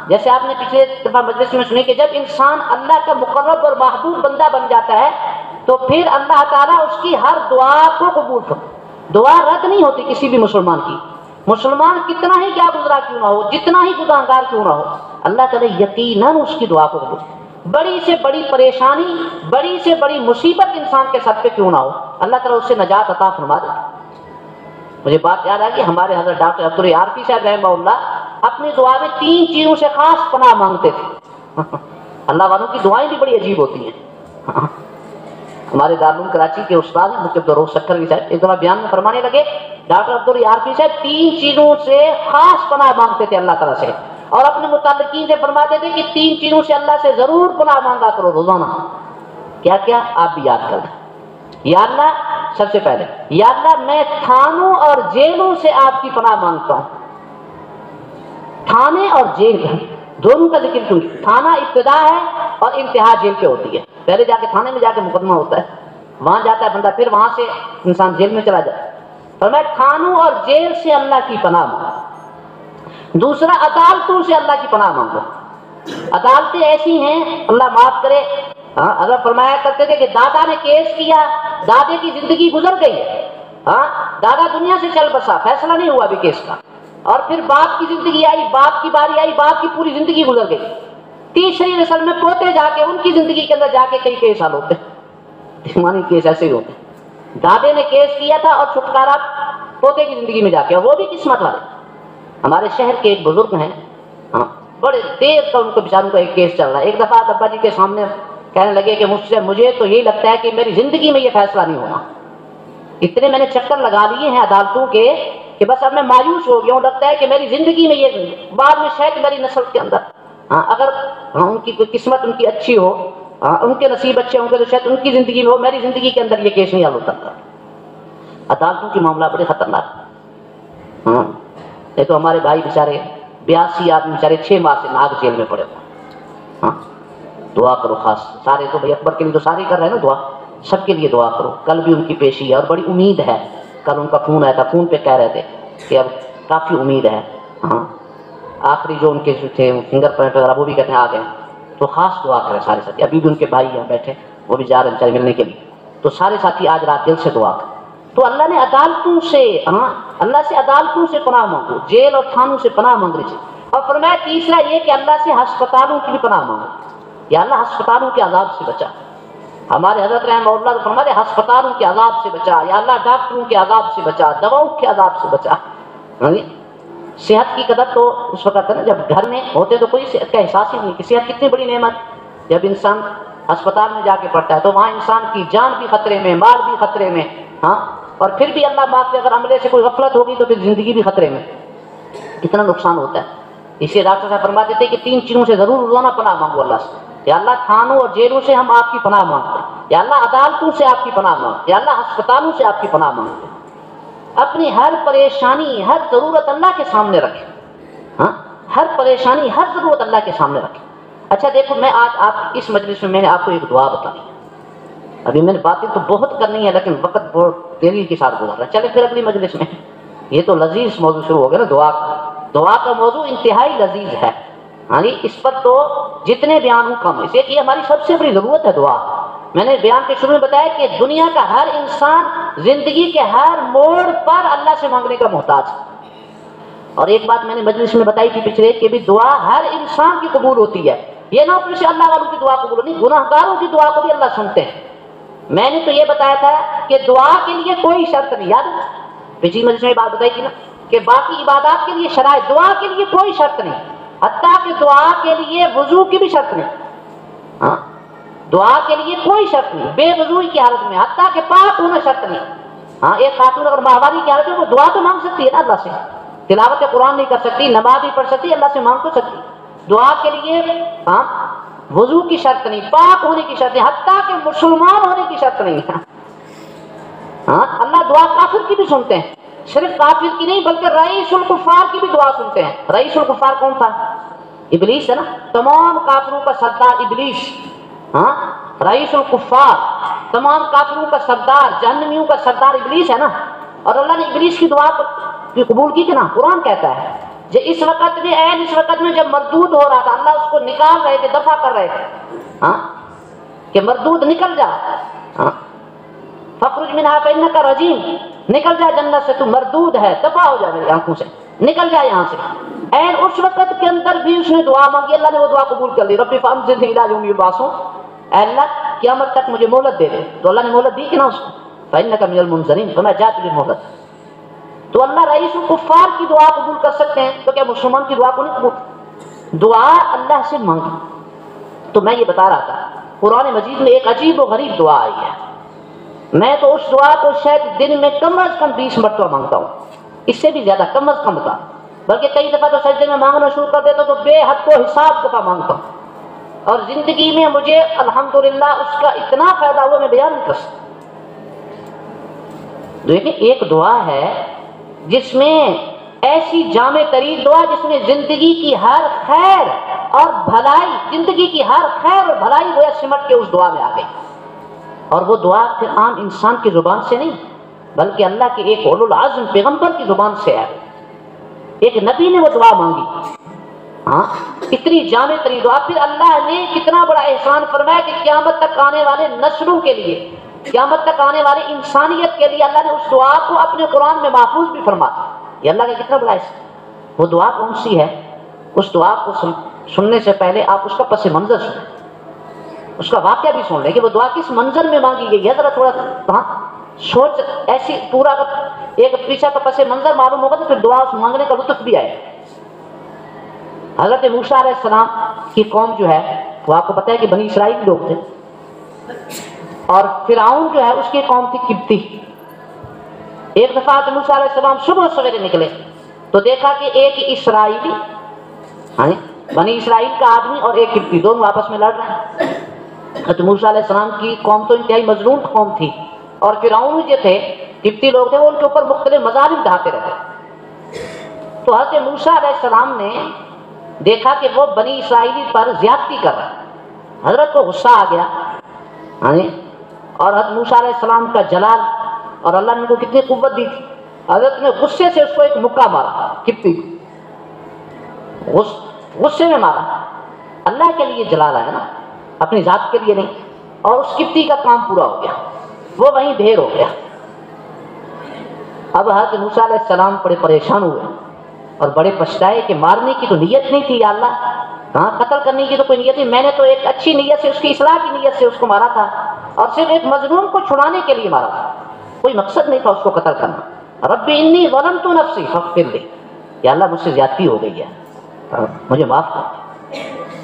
جیسے آپ نے پچھلے دفعہ مجلس میں سنی کہ جب انسان اللہ کا مقرب اور محبوب بندہ بن جاتا ہے تو پھر اللہ تعالیٰ اس کی ہر دعا کو قبول کرتا ہے، دعا رد نہیں ہوتی کسی بھی مسلمان کی، مسلمان کتنا ہی کیا گزرا کیوں نہ ہو، جتنا ہی گناہگار کیوں نہ ہو، اللہ تعالیٰ یقیناً اس کی دعا کو قبول کرتا ہے۔ بڑی سے بڑی پریشانی، بڑی سے بڑی مصیبت انسان کے سر پہ کیوں نہ ہو، اللہ تعالیٰ اس سے نجات عطا فرما دیتا ہے۔ مجھے بات یاد آ گئی، ہمارے حضرت ڈاکٹر عبدالعارفی صاحب رحمہ اللہ اپنی دعا میں 3 چیزوں سے خاص پناہ مانگتے تھے۔ اللہ والوں کی دعائیں بھی بڑی عجیب ہوتی ہیں۔ ہمارے دارالعلوم کراچی کے استاد مفتی عبدالرؤف سکھروی صاحب ایک دفعہ بیان میں فرمانے لگے، ڈاکٹر عبدالعارفی صاحب 3 چیزوں سے خاص پناہ مانگتے تھے اللہ تعالیٰ سے، اور اپنے متعلقین سے فرماتے تھے کہ 3 چیزوں سے اللہ سے ضرور پناہ مانگا کرو روزانہ۔ کیا کیا آپ بھی یاد کر لیں۔ یا اللہ، سب سے پہلے یا اللہ میں تھانوں اور جیلوں سے آپ کی پناہ مانگتا ہوں۔ تھانے اور جیل دونوں کا ذکر کیوں؟ تھانہ ابتدا ہے اور انتہا جیل پہ ہوتی ہے، پہلے جا کے تھانے میں جا کے مقدمہ ہوتا ہے، وہاں جاتا ہے بندہ، پھر وہاں سے انسان جیل میں چلا جاتا ہے، اور میں تھانوں اور جیل سے اللہ کی پناہ مانگتا ہوں۔ دوسرا عدالتوں سے اللہ کی پناہ مانگو. عدالتیں ایسی ہیں اللہ معاف کرے، اگر فرمایا کرتے تھے کہ دادا نے کیس کیا، دادے کی زندگی گزر گئی، دادا دنیا سے چل بسا، فیصلہ نہیں ہوا ابھی کیس کا، اور پھر باپ کی زندگی آئی، باپ کی باری آئی، باپ کی پوری زندگی گزر گئی، تیسری نسل میں پوتے جا کے ان کی زندگی کے اندر جا کے کئی کئی سال ہوتے ہیں، دیوانی کیس ایسے ہی ہوتے ہیں. دادے نے کیس کیا تھا اور چھٹکارا پوتے کی زندگی میں جا کے، وہ بھی قسمت والے. ہمارے شہر کے ایک بزرگ ہیں، بڑے دیر کا ان کو بیچاروں کا ایک کیس چل رہا ہے. ایک دفعہ ابا جی کے سامنے کہنے لگے کہ مجھے تو یہی لگتا ہے کہ میری زندگی میں یہ فیصلہ نہیں ہونا، اتنے میں نے چکر لگا لیے ہیں عدالتوں کے کہ بس اب میں مایوس ہو گیا ہوں. لگتا ہے کہ میری زندگی میں یہ بعد میں شاید میری نسل کے اندر اگر ان کی کوئی قسمت ان کی اچھی ہو، ان کے نصیب اچھے ہوں گے تو شاید ان کی زندگی میں ہو، میری زندگی کے اندر یہ کیس نہیں حل ہوتا. عدالتوں کی معاملہ بڑے خطرناک. یہ تو ہمارے بھائی بیچارے 82 آدمی بیچارے 6 ماہ سے ناگ جیل میں پڑے ہوئے. دعا کرو خاص سارے تو بھائی اکبر کے لیے تو سارے کر رہے ہیں نا دعا، سب کے لیے دعا کرو. کل بھی ان کی پیشی ہے اور بڑی امید ہے. کل ان کا فون آیا تھا، فون پہ کہہ رہے تھے کہ اب کافی امید ہے. آخری جو ان کے تھے فنگر پرنٹ وغیرہ وہ بھی کہتے ہیں آ گئے. تو خاص دعا کریں سارے ساتھی. ابھی بھی ان کے بھائی یہاں بیٹھے، وہ بھی جا رہے ہیں بیچارے ملنے کے لیے. تو سارے ساتھی آج رات دل سے دعا کریں. تو اللہ نے عدالتوں سے اللہ سے عدالتوں سے پناہ مانگو، جیل اور تھانوں سے پناہ مانگنی چاہیے. اور فرمایا تیسرا یہ کہ اللہ سے ہسپتالوں کی بھی پناہ مانگو. یا اللہ ہسپتالوں کے عذاب سے بچا. ہمارے حضرت رحمہ اللہ کو فرماتے ہسپتالوں کے عذاب سے بچا، یا اللہ ڈاکٹروں کے عذاب سے بچا، دواؤں کے عذاب سے بچا. صحت کی قدر تو اس وقت ہے نا جب گھر میں ہوتے تو کوئی صحت کا احساس ہی نہیں کہ صحت کتنی بڑی نعمت. جب انسان ہسپتال میں جا کے پڑتا ہے تو وہاں انسان کی جان بھی خطرے میں، مال بھی خطرے میں، اور پھر بھی اللہ معاف کرے اگر عملے سے کوئی غفلت ہوگی تو پھر زندگی بھی خطرے میں. کتنا نقصان ہوتا ہے. اسے ڈاکٹر صاحب فرماتے تھے کہ 3 چیزوں سے ضرور روزانہ پناہ مانگو اللہ سے. یا اللہ تھانوں اور جیلوں سے ہم آپ کی پناہ مانگتے ہیں. یا اللہ عدالتوں سے آپ کی پناہ مانگتے ہیں. یا اللہ ہسپتالوں سے آپ کی پناہ مانگتے ہیں. اپنی ہر پریشانی، ہر ضرورت اللہ کے سامنے رکھیں. ہر پریشانی، ہر ضرورت اللہ کے سامنے رکھیں. اچھا دیکھو، میں آج آپ اس مجلس میں نے آپ کو ایک دعا بتائی. ابھی میں نے باتیں تو بہت کرنی ہے لیکن وقت بہت تیزی کے ساتھ گزر رہا ہے. چلے پھر اگلی مجلس میں. یہ تو لذیذ موضوع شروع ہو گیا نا دعا کا. دعا کا موضوع انتہائی لذیذ ہے. اس پر تو جتنے بیان ہوں کم. اس لیے ہماری سب سے بڑی ضرورت ہے دعا. میں نے بیان کے شروع میں بتایا کہ دنیا کا ہر انسان زندگی کے ہر موڑ پر اللہ سے مانگنے کا محتاج ہے. اور ایک بات میں نے مجلس میں بتائی تھی پچھلے کہ بھی دعا ہر انسان کی قبول ہوتی ہے. یہ نہ پھر سے اللہ والوں کی دعا قبول نہیں، گناہ گاروں کی دعا کو بھی اللہ سنتے ہیں. میں نے تو یہ بتایا تھا کہ دعا کے لیے کوئی شرط نہیں. یاد ہے پچھلی مجلس میں بات بتائی تھی نا کہ باقی عبادات کے لیے شرائط، دعا کے لیے کوئی شرط نہیں. حتیٰ کہ دعا کے لیے وضو کی بھی شرط نہیں. دعا کے لیے کوئی شرط نہیں بے وضوئی کی حالت میں. حتیٰ کہ پاک ہونا شرط نہیں. ایک خاتون اگر ماہواری کی حالت میں وہ دعا تو مانگ سکتی ہے نا اللہ سے. تلاوت قرآن نہیں کر سکتی، نماز نہیں پڑھ سکتی، اللہ سے مانگ تو سکتی. دعا کے لیے وضو کی شرط نہیں، پاک ہونے کی شرط نہیں، حتیٰ کہ مسلمان ہونے کی شرط نہیں. اللہ دعا کافر کی بھی سنتے ہیں. صرف کافر کی نہیں بلکہ رئیس الکفار کی بھی دعا سنتے ہیں. رئیس الکفار کون تھا؟ ابلیس ہے نا. تمام کافروں کا سردار ابلیس. رئیس الکفار، تمام کافروں کا سردار، جہنمیوں کا سردار ابلیس ہے نا. اور اللہ نے ابلیس کی دعا کی قبول کی کہ نا. قرآن کہتا ہے کہ اس وقت میں جب مردود ہو رہا تھا اللہ اس کو نکال رہے تھے، دفع کر رہے تھے کہ مردود نکل جا، فخرج منہا فإنک رجیم، نکل جا جنت سے، تو مردود ہے، دفع ہو جا میری آنکھوں سے، نکل جا یہاں سے. اس وقت کے اندر بھی اس نے دعا مانگی، اللہ نے وہ دعا قبول کر لی. ربی فانظرنی الی یوم یبعثون، اے اللہ قیامت تک مجھے مہلت دے دے. تو اللہ نے مہلت دی کہ نا اس کو. فإنک من المنظرین، تو میں جا تجھے مہلت. تو اللہ رئیس الکفار کی دعا قبول کر سکتے ہیں تو کیا مسلمان کی دعا کو نہیں قبول؟ دعا اللہ سے مانگی. تو میں یہ بتا رہا تھا قرآن مجید میں ایک عجیب و غریب دعا آئی ہے. میں تو اس دعا کو شاید دن میں کم از کم 20 مرتبہ مانگتا ہوں، اس سے بھی زیادہ کم از کم بتا، بلکہ کئی دفعہ تو سجدے میں مانگنا شروع کر دیتا تو بے حد کو حساب دفعہ مانگتا ہوں. اور زندگی میں مجھے الحمدللہ اس کا اتنا فائدہ ہوا میں بیان نہیں کر سکتا. دیکھیں ایک دعا ہے جس میں ایسی جامع ترین دعا جس میں زندگی کی ہر خیر اور بھلائی، زندگی کی ہر خیر اور بھلائی گویا سمٹ کے اس دعا میں آ گئی. اور وہ دعا پھر عام انسان کی زبان سے نہیں بلکہ اللہ کے ایک اولو العزم پیغمبر کی زبان سے ہے. ایک نبی نے وہ دعا مانگی، ہاں اتنی جامع ترین دعا. پھر اللہ نے کتنا بڑا احسان فرمایا کہ قیامت تک آنے والے نسلوں کے لیے، قیامت تک آنے والی انسانیت کے لیے اللہ نے اس دعا کو اپنے قرآن میں محفوظ بھی فرمایا. یہ اللہ کا کتنا بڑا احسان. وہ دعا کون سی ہے؟ اس دعا کو سننے سے پہلے آپ اس کا پس منظر سنیں، اس کا واقعہ بھی سن لیں کہ وہ دعا کس منظر میں مانگی گئی ہے. ذرا تھوڑا ہاں سوچ، ایسی پورا ایک پیچھے کا پس منظر معلوم ہوگا تو پھر دعا مانگنے کا لطف بھی آئے. حضرت موسیٰ علیہ السلام کی قوم جو ہے وہ آپ کو پتہ ہے کہ بنی اسرائیل لوگ تھے، اور فرعون جو ہے اس کی قوم تھی قبطی. ایک دفعہ موسیٰ علیہ السلام صبح سویرے نکلے تو دیکھا کہ ایک اسرائیلی، بنی اسرائیل کا آدمی اور ایک قبطی، دونوں آپس میں لڑ رہے ہیں. حضرت موسیٰ علیہ السلام کی قوم تو انتہائی مظلوم قوم تھی، اور فرعون جو تھے قبطی لوگ تھے وہ ان کے اوپر مختلف مظالم ڈھاتے رہتے. تو حضرت موسیٰ علیہ السلام نے دیکھا کہ وہ بنی اسرائیلی پر زیادتی کر رہا ہے. حضرت کو غصہ آ گیا، اور حضرت موسیٰ علیہ السلام کا جلال، اور اللہ نے ان کو کتنی قوت دی تھی. حضرت نے غصے سے اس کو ایک مکہ مارا، قبطی غصے میں مارا. اللہ کے لیے جلال آیا نا، اپنی ذات کے لیے نہیں. اور اس قبطی کا کام پورا ہو گیا، وہ وہیں ڈھیر ہو گیا. اب حضرت موسیٰ علیہ السلام بڑے پریشان ہوئے اور بڑے پچھتائے کہ مارنے کی تو نیت نہیں تھی یا اللہ، ہاں قتل کرنے کی تو کوئی نیت نہیں، میں نے تو ایک اچھی نیت سے، اس کی اصلاح کی نیت سے اس کو مارا تھا، اور صرف ایک مظلوم کو چھڑانے کے لیے مارا تھا، کوئی مقصد نہیں تھا اس کو قتل کرنا. رب انی ظلمت نفسی فاغفر لی، یا اللہ مجھ سے زیادتی ہو گئی ہے، مجھے معاف کر،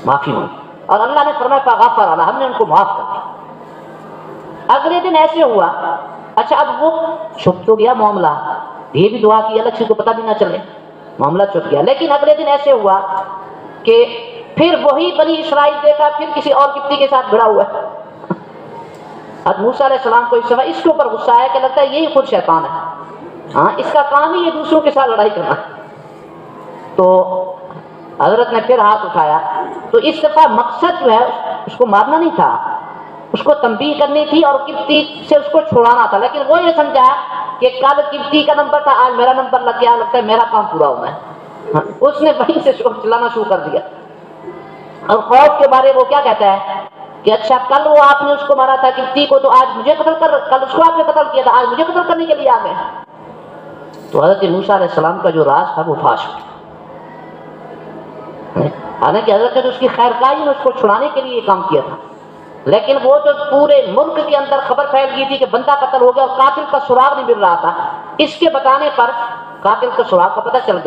معافی مانگی. اور اللہ نے فرمایا فغفر لہ، ہم نے ان کو معاف کر دیا. اگلے دن ایسے ہوا، اچھا اب وہ چھپ تو گیا معاملہ، یہ بھی دعا کی اللہ کسی کو پتہ بھی نہ چلے، معاملہ چھپ گیا. لیکن اگلے دن ایسے ہوا کہ پھر وہی بنی اسرائیل دیکھا پھر کسی اور قبطی کے ساتھ بھڑا ہوا ہے. حضرت موسیٰ علیہ السلام کو اس اس کے اوپر غصہ آیا کہ لگتا ہے یہی خود شیطان ہے، ہاں اس کا کام ہی یہ دوسروں کے ساتھ لڑائی کرنا. تو حضرت نے پھر ہاتھ اٹھایا. تو اس دفعہ مقصد جو ہے اس کو مارنا نہیں تھا، اس کو تنبیہ کرنی تھی اور قبطی سے اس کو چھڑانا تھا. لیکن وہ یہ سمجھا کہ کل قبطی کا نمبر تھا، آج میرا نمبر لگ گیا، لگتا ہے میرا کام پورا ہونا ہے. اس نے وہیں سے چلانا شروع کر دیا. اور خوف کے بارے وہ کیا کہتا ہے کہ اچھا کل وہ آپ نے اس کو مارا تھا قبطی کو، تو آج مجھے قتل کر، کل اس کو آپ نے قتل کیا تھا، آج مجھے قتل کرنے کے لیے آ گئے. تو حضرت موسیٰ علیہ السلام کا جو راز تھا وہ فاش ہو گیا. حالانکہ حضرت نے تو اس کی خیر خواہی میں اس کو چھڑانے کے لیے یہ کام کیا تھا، لیکن وہ جو پورے ملک کے اندر خبر پھیل گئی تھی کہ بندہ قتل ہو گیا اور قاتل کا سراغ نہیں مل رہا تھا، اس کے بتانے پر قاتل کا سراغ کا پتہ چل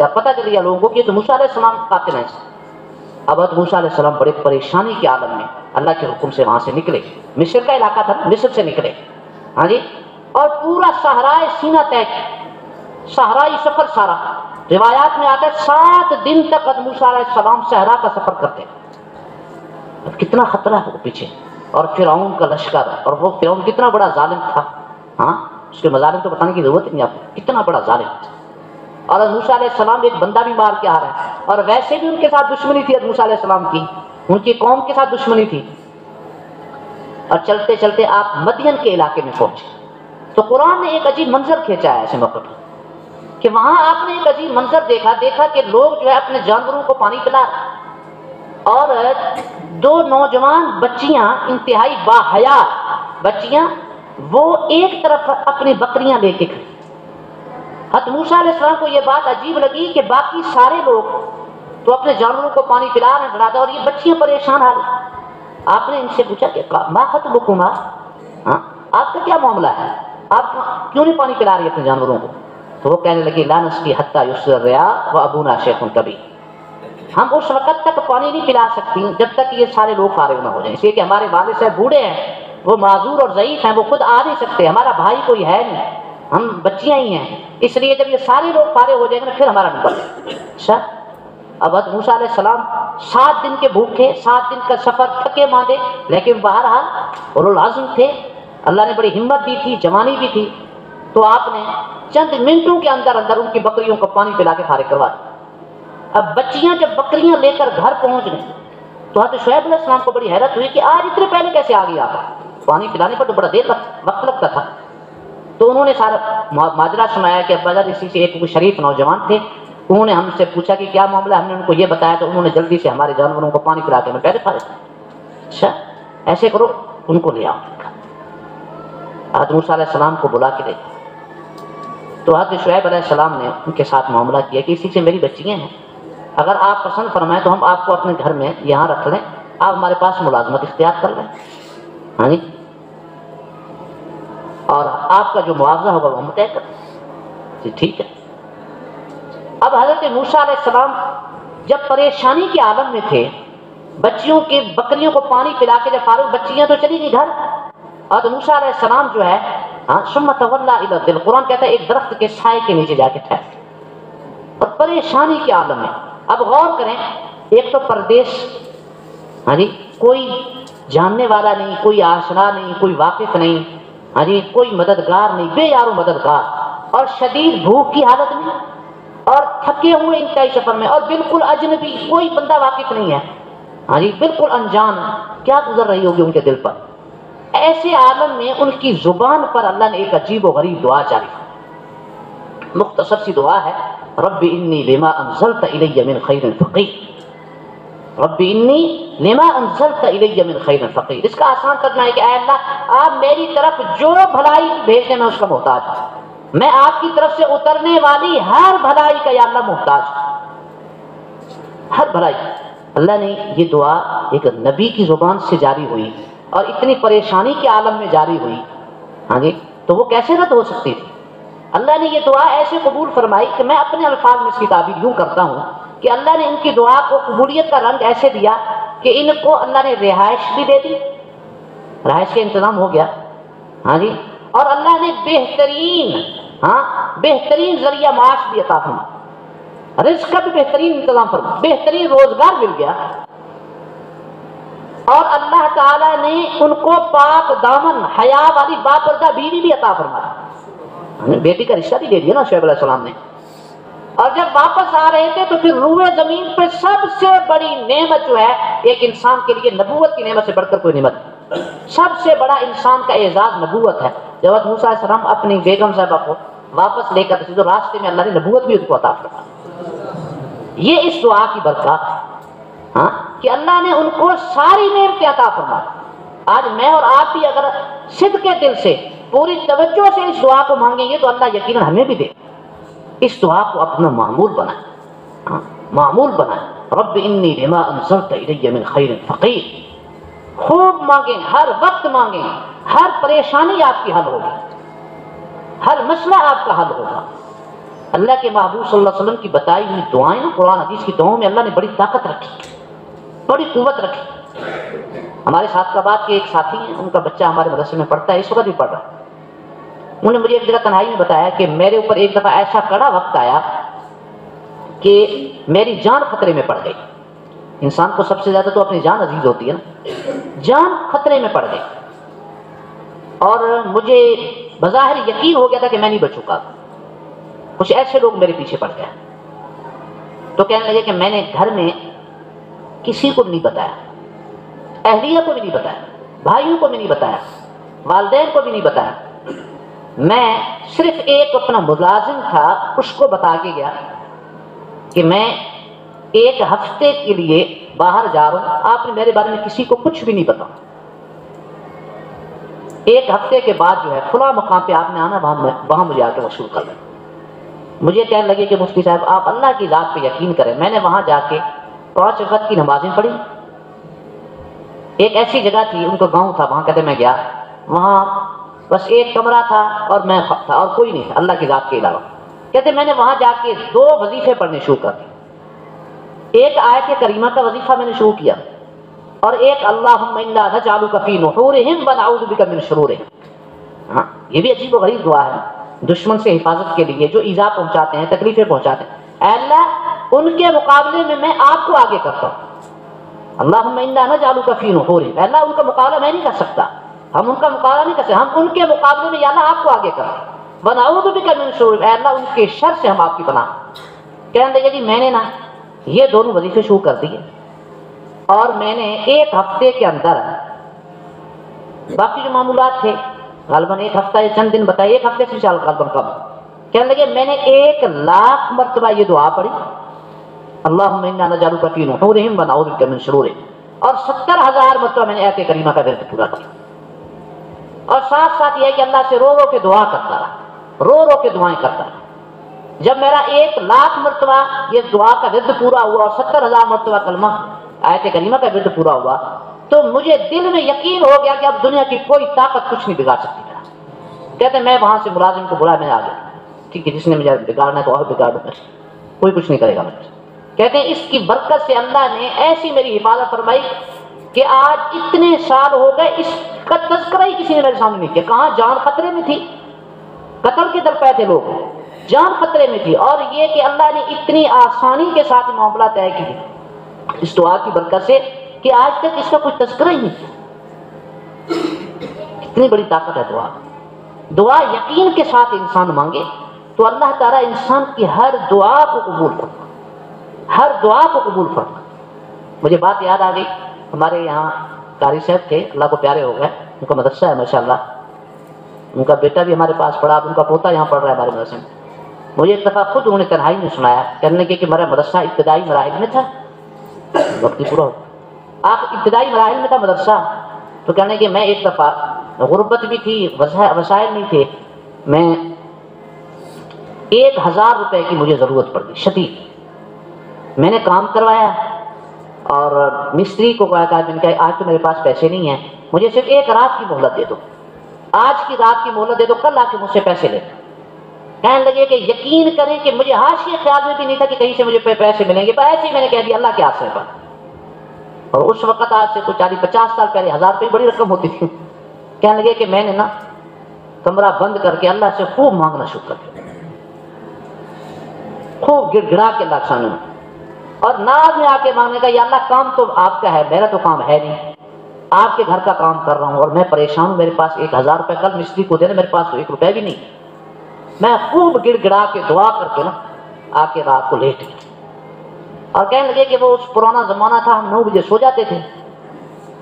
گیا لوگوں کو کہ تو موسیٰ علیہ السلام قاتل ہیں. اب حضرت موسیٰ علیہ السلام بڑے پریشانی کے عالم میں اللہ کے حکم سے وہاں سے نکلے. مصر کا علاقہ تھا، مصر سے نکلے، ہاں جی، اور پورا صحرائے سینا طے، صحرائی سفر سارا. روایات میں آتا ہے 7 دن تک حضرت موسیٰ علیہ السلام صحرا کا سفر کرتے. اب کتنا خطرہ ہے وہ پیچھے، اور فرعون کا لشکر، اور وہ فرعون کتنا بڑا ظالم تھا، ہاں اس کے مظالم تو بتانے کی ضرورت نہیں آپ کو، کتنا بڑا ظالم تھا. اور موسیٰ علیہ السلام ایک بندہ بھی مار کے آ رہا ہے، اور ویسے بھی ان کے ساتھ دشمنی تھی موسیٰ علیہ السلام کی، ان کی قوم کے ساتھ دشمنی تھی. اور چلتے چلتے آپ مدین کے علاقے میں پہنچے تو قرآن نے ایک عجیب منظر کھینچا ہے ایسے موقع پر کہ وہاں آپ نے ایک عجیب منظر دیکھا کہ لوگ جو ہے اپنے جانوروں کو پانی پلا، اور 2 نوجوان بچیاں انتہائی باحیا بچیاں، وہ ایک طرف اپنی بکریاں لے کے کھڑی. حضرت موسیٰ علیہ السلام کو یہ بات عجیب لگی کہ باقی سارے لوگ تو اپنے جانوروں کو پانی پلا رہے ہیں ڈراتے، اور یہ بچیاں پریشان حال. آپ نے ان سے پوچھا کہ ما خطبکما، آپ کا کیا معاملہ ہے، آپ کیوں نہیں پانی پلا رہی اپنے جانوروں کو؟ تو وہ کہنے لگی لا نسقی حتی یصدر الرعاء وابونا شیخ کبیر، ہم اس وقت تک پانی نہیں پلا سکتی جب تک یہ سارے لوگ فارغ نہ ہو جائیں، اس لیے کہ ہمارے والد صاحب بوڑھے ہیں، وہ معذور اور ضعیف ہیں، وہ خود آ نہیں سکتے، ہمارا بھائی کوئی ہے نہیں، ہم بچیاں ہی ہیں، اس لیے جب یہ سارے لوگ فارغ ہو جائیں گے پھر ہمارا نمبر. اچھا اب حضرت موسیٰ علیہ السلام 7 دن کے بھوکے، 7 دن کا سفر، تھکے ماندے، لیکن بہرحال اولو العزم تھے، اللہ نے بڑی ہمت دی تھی، جوانی بھی تھی. تو آپ نے چند منٹوں کے اندر ان کی بکریوں کو پانی پلا کے فارغ کروا دیا. اب بچیاں جب بکریاں لے کر گھر پہنچ گئیں تو حضرت شعیب علیہ السلام کو بڑی حیرت ہوئی کہ آج اتنے پہلے کیسے آ گئی آپ؟ پانی پلانے پر تو بڑا وقت لگتا تھا. تو انہوں نے سارا ماجرا سنایا کہ ابا جان اسی سے ایک شریف نوجوان تھے، انہوں نے ہم سے پوچھا کہ کیا معاملہ، ہم نے ان کو یہ بتایا تو انہوں نے جلدی سے ہمارے جانوروں کو پانی پلا کے میں پہلے فارغ۔ اچھا ایسے کرو، ان کو لے آؤ۔ حضرت موسیٰ علیہ السلام کو بلا کے دیکھا تو حضرت شعیب علیہ السلام نے ان کے ساتھ معاملہ کیا کہ اسی سے میری بچیاں ہیں، اگر آپ پسند فرمائیں تو ہم آپ کو اپنے گھر میں یہاں رکھ لیں، آپ ہمارے پاس ملازمت اختیار کر لیں، ہاں جی، اور آپ کا جو معاوضہ ہوگا وہ ہم طے کر لیں۔ جی ٹھیک ہے۔ اب حضرت موسیٰ علیہ السلام جب پریشانی کے عالم میں تھے، بچیوں کے بکریوں کو پانی پلا کے جب فارغ، بچیاں تو چلی گئی گھر، اور موسیٰ علیہ السلام جو ہے ثم تولیٰ الی الظل، قرآن کہتا ہے ایک درخت کے سائے کے نیچے جا کے ٹھہر، اور پریشانی کے عالم میں۔ اب غور کریں، ایک تو پردیس، ہاں جی، کوئی جاننے والا نہیں، کوئی آشنا نہیں، کوئی واقف نہیں، ہاں جی، کوئی مددگار نہیں، بے یار و مددگار، اور شدید بھوک کی حالت میں، اور تھکے ہوئے انتہائی سفر میں، اور بالکل اجنبی، کوئی بندہ واقف نہیں ہے، ہاں جی، بالکل انجان۔ کیا گزر رہی ہوگی ان کے دل پر؟ ایسے عالم میں ان کی زبان پر اللہ نے ایک عجیب و غریب دعا جاری کی، مختصر سی دعا ہے، رب انی لما انزلت الی من خیر فقیر، رب انی لما انزلت الی من خیر فقیر۔ اس کا آسان ترجمہ ہے کہ اے اللہ، آپ میری طرف جو بھلائی بھیجیں میں اس کا محتاج ہوں، میں آپ کی طرف سے اترنے والی ہر بھلائی کا یا اللہ محتاج ہوں، ہر بھلائی۔ اللہ نے یہ دعا ایک نبی کی زبان سے جاری ہوئی اور اتنی پریشانی کے عالم میں جاری ہوئی، ہاں جی، تو وہ کیسے رد ہو سکتی تھی؟ اللہ نے یہ دعا ایسے قبول فرمائی کہ میں اپنے الفاظ میں اس کی تعبیر یوں کرتا ہوں کہ اللہ نے ان کی دعا کو قبولیت کا رنگ ایسے دیا کہ ان کو اللہ نے رہائش بھی دے دی، رہائش کا انتظام ہو گیا، ہاں جی، اور اللہ نے بہترین ذریعہ معاش بھی عطا فرمایا، رزق کا بھی بہترین انتظام فرمایا، بہترین روزگار مل گیا، اور اللہ تعالیٰ نے ان کو پاک دامن حیا والی باپردہ بیوی بھی عطا فرمایا، بیٹی کا رشتہ بھی دے دیا نا شعیب علیہ السلام نے۔ اور جب واپس آ رہے تھے تو پھر روئے زمین پہ سب سے بڑی نعمت جو ہے ایک انسان کے لیے، نبوت کی نعمت سے بڑھ کر کوئی نعمت نہیں، سب سے بڑا انسان کا اعزاز نبوت ہے۔ جب موسیٰ علیہ السلام اپنی بیگم صاحبہ کو واپس لے کر تو راستے میں اللہ نے نبوت بھی اس کو عطا فرمائی۔ یہ اس دعا کی برکات ہے، ہاں، کہ اللہ نے ان کو ساری نعمتیں عطا فرمائی۔ آج میں اور آپ بھی اگر صدق کے دل سے پوری توجہ سے اس دعا کو مانگیں گے تو اللہ یقیناً ہمیں بھی دے۔ اس دعا کو اپنا معمول بنائیں، معمول بنائیں، رب انی لما انزلت الی من خیر فقیر، خوب مانگیں، ہر وقت مانگیں، ہر پریشانی آپ کی حل ہوگی، ہر مسئلہ آپ کا حل ہوگا۔ اللہ کے محبوب صلی اللہ علیہ وسلم کی بتائی ہوئی دعائیں نا، قرآن حدیث کی دعاؤں میں اللہ نے بڑی طاقت رکھی، بڑی قوت رکھی۔ ہمارے ساتھ کا بات کے ایک ساتھی ہیں، ان کا بچہ ہمارے مدرسے میں پڑھتا ہے، اس وقت بھی پڑھ رہا ہے۔ انہوں نے مجھے ایک جگہ تنہائی میں بتایا کہ میرے اوپر ایک دفعہ ایسا کڑا وقت آیا کہ میری جان خطرے میں پڑ گئی۔ انسان کو سب سے زیادہ تو اپنی جان عزیز ہوتی ہے نا، جان خطرے میں پڑ گئی، اور مجھے بظاہر یقین ہو گیا تھا کہ میں نہیں بچوں گا۔ کچھ ایسے لوگ میرے پیچھے پڑ گئے تو کہنے لگے کہ میں نے گھر میں کسی کو بھی نہیں بتایا، اہلیہ کو بھی نہیں بتایا، بھائیوں کو بھی نہیں بتایا، والدین کو بھی نہیں بتایا، میں صرف ایک اپنا ملازم تھا اس کو بتا کے گیا کہ میں ایک ہفتے کے لیے باہر جا رہا ہوں، آپ نے میرے بارے میں کسی کو کچھ بھی نہیں بتایا، ایک ہفتے کے بعد جو ہے فلاں مقام پہ آپ نے آنا، وہاں مجھے آ کے وصول کر لیں۔ مجھے کہنے لگے کہ مفتی صاحب آپ اللہ کی ذات پہ یقین کریں، میں نے وہاں جا کے 5 وقت کی نمازیں پڑھی۔ ایک ایسی جگہ تھی، ان کا گاؤں تھا، وہاں کہتے میں گیا، وہاں بس ایک کمرہ تھا اور میں تھا اور کوئی نہیں تھا اللہ کی ذات کے علاوہ۔ کہتے میں نے وہاں جا کے 2 وظیفے پڑھنے شروع کر دیے، ایک آیت کریمہ کا وظیفہ میں نے شروع کیا، اور ایک اللہم انا نجعلک فی نحورہم ونعوذ بک من شرورہم۔ ہاں، یہ بھی عجیب و غریب دعا ہے، دشمن سے حفاظت کے لیے، جو ایذا پہنچاتے ہیں، تکلیفیں پہنچاتے ہیں، اے اللہ ان کے مقابلے میں آپ کو آگے کرتا ہوں۔ اللہم انا نجعلک فی نحورہم، اے اللہ ان کا مقابلہ میں نہیں کر سکتا، ہم ان کا مقابلہ نہیں کر سکتے، ہم ان کے مقابلے میں یا اللہ آپ کو آگے کریں، ونعوذ بک من شرورہم، اے اللہ ان کے شر سے ہم آپ کی پناہ۔ کہنے لگے جی میں نے نا یہ 2 وظیفے شروع کر دیے، اور میں نے ایک ہفتے کے اندر باقی جو معمولات تھے غالباً ایک ہفتہ یا چند دن بتائے، ایک ہفتے سے چال غالباً کم، کہنے لگے میں نے 1,00,000 مرتبہ یہ دعا پڑھی، اللہم انا نجعلک فی نحورہم ونعوذ بک من شرورہم، اور 70,000 مرتبہ میں نے آیت کریمہ کا ورد پورا کیا، اور ساتھ ساتھ یہ کہ اللہ سے رو رو کے دعا کرتا رہا، رو رو کے دعائیں کرتا رہا۔ جب میرا 1,00,000 مرتبہ یہ دعا کا ورد پورا ہوا اور 70,000 مرتبہ کلمہ آیت کریمہ کا ورد پورا ہوا، تو مجھے دل میں یقین ہو گیا کہ اب دنیا کی کوئی طاقت کچھ نہیں بگاڑ سکتی میرا۔ کہتے ہیں میں وہاں سے ملازم کو بلایا، میں آ گیا، ٹھیک ہے جس نے مجھے بگاڑنا ہے تو اور بگاڑ دوں، کوئی کچھ نہیں کرے گا مجھے۔ کہتے ہیں اس کی برکت سے اللہ نے ایسی میری حفاظت فرمائی کہ آج اتنے سال ہو گئے اس کا تذکرہ ہی کسی نے میرے سامنے نہیں کیا۔ کہاں جان خطرے میں تھی، قتل کے در پہ تھے لوگ، جان خطرے میں تھی، اور یہ کہ اللہ نے اتنی آسانی کے ساتھ معاملہ طے کیے اس دعا کی برکت سے کہ آج تک اس کا کوئی تذکرہ ہی نہیں کیا۔ اتنی بڑی طاقت ہے دعا۔ دعا یقین کے ساتھ انسان مانگے تو اللہ تعالیٰ انسان کی ہر دعا کو قبول فرما، ہر دعا کو قبول فرما۔ مجھے بات یاد آ گئی، ہمارے یہاں قاری صاحب تھے، اللہ کو پیارے ہو گئے، ان کا مدرسہ ہے ماشاءاللہ، ان کا بیٹا بھی ہمارے پاس پڑھا، اب ان کا پوتا یہاں پڑھ رہا ہے ہمارے مدرسے میں۔ مجھے ایک دفعہ خود انہوں نے تنہائی میں سنایا، کہنے کہ میرا مدرسہ ابتدائی مراحل میں تھا، وقت پورا ہو، آپ ابتدائی مراحل میں تھا مدرسہ، تو کہنے کہ میں ایک دفعہ غربت بھی تھی، وسائل نہیں تھے، میں 1,000 روپے کی مجھے ضرورت پڑ گئی شدید، میں نے کام کروایا اور مستری کو کہا میں نے کہا آج تو میرے پاس پیسے نہیں ہیں، مجھے صرف 1 رات کی مہلت دے دو، آج کی رات کی مہلت دے دو، کل آ کے مجھ سے پیسے لے۔ کہنے لگے کہ یقین کریں کہ مجھے حاشیے خیال میں بھی نہیں تھا کہ کہیں سے مجھے پیسے ملیں گے، پر ایسے ہی میں نے کہہ دیا اللہ کے آسرے پر۔ اور اس وقت آج سے کچھ 40-50 سال پہلے 1,000 روپے بڑی رقم ہوتی تھی۔ کہنے لگے کہ میں نے نا کمرہ بند کر کے اللہ سے خوب مانگنا شروع کر دیا، خوب گڑ گڑا کے اللہ کے سامنے، اور ناز میں آ کے مانگنے کا یا اللہ کام تو آپ کا ہے، میرا تو کام ہے نہیں، آپ کے گھر کا کام کر رہا ہوں اور میں پریشان ہوں، میرے پاس 1,000 روپے کل مستری کو دینا، میرے پاس تو 1 روپے بھی نہیں۔ میں خوب گڑ گڑا کے دعا کر کے نا آ کے رات کو لیٹ گیا، اور کہنے لگے کہ وہ اس پرانا زمانہ تھا، ہم 9 بجے سو جاتے تھے،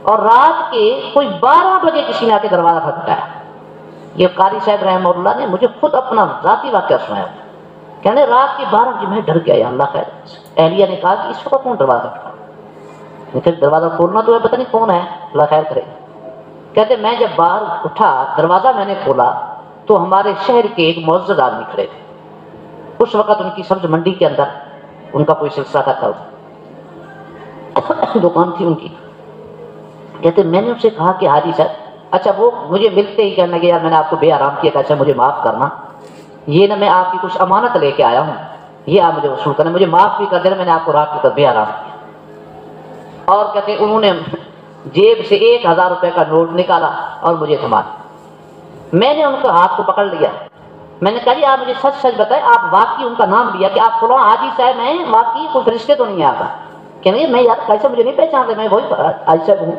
اور رات کے کوئی 12 بجے کسی نے آ کے دروازہ کھٹکھٹایا۔ یہ قاری صاحب رحمہ اللہ نے مجھے خود اپنا ذاتی واقعہ سنایا، کہنے رات کے 12 بجے میں ڈر گیا، یا اللہ خیر۔ اہلیہ نے کہا کہ اس وقت کون دروازہ کھٹکھٹا، پھر دروازہ کھولنا تو ہے، پتہ نہیں کون ہے، اللہ خیر کرے۔ کہتے میں جب باہر اٹھا، دروازہ میں نے کھولا تو ہمارے شہر کے ایک معزز آدمی کھڑے تھے، اس وقت ان کی سبز منڈی کے اندر ان کا کوئی سلسلہ تھا، دکان تھی ان کی۔ کہتے میں نے ان سے کہا کہ حاجی صاحب، اچھا وہ مجھے ملتے ہی کہنے لگے یار میں نے آپ کو بے آرام کیا، اچھا مجھے معاف کرنا، یہ نہ میں آپ کی کچھ امانت لے کے آیا ہوں، یہ آپ مجھے وصول کرنا، مجھے معاف بھی کر دینا، میں نے آپ کو رات کو بے آرام کیا۔ اور کہتے انہوں نے جیب سے 1,000 روپے کا نوٹ نکالا اور مجھے تھما دیا۔ میں نے ان کا ہاتھ کو پکڑ لیا، میں نے کہا جی آپ مجھے سچ سچ بتائیں، آپ واقعی ان کا نام لیا کہ آپ فلاں حاجی صاحب ہیں، واقعی کوئی فرشتے تو نہیں آتا؟ کہنے میں یار کیسے مجھے نہیں پہچانتے، میں وہی حاجی صاحب ہوں،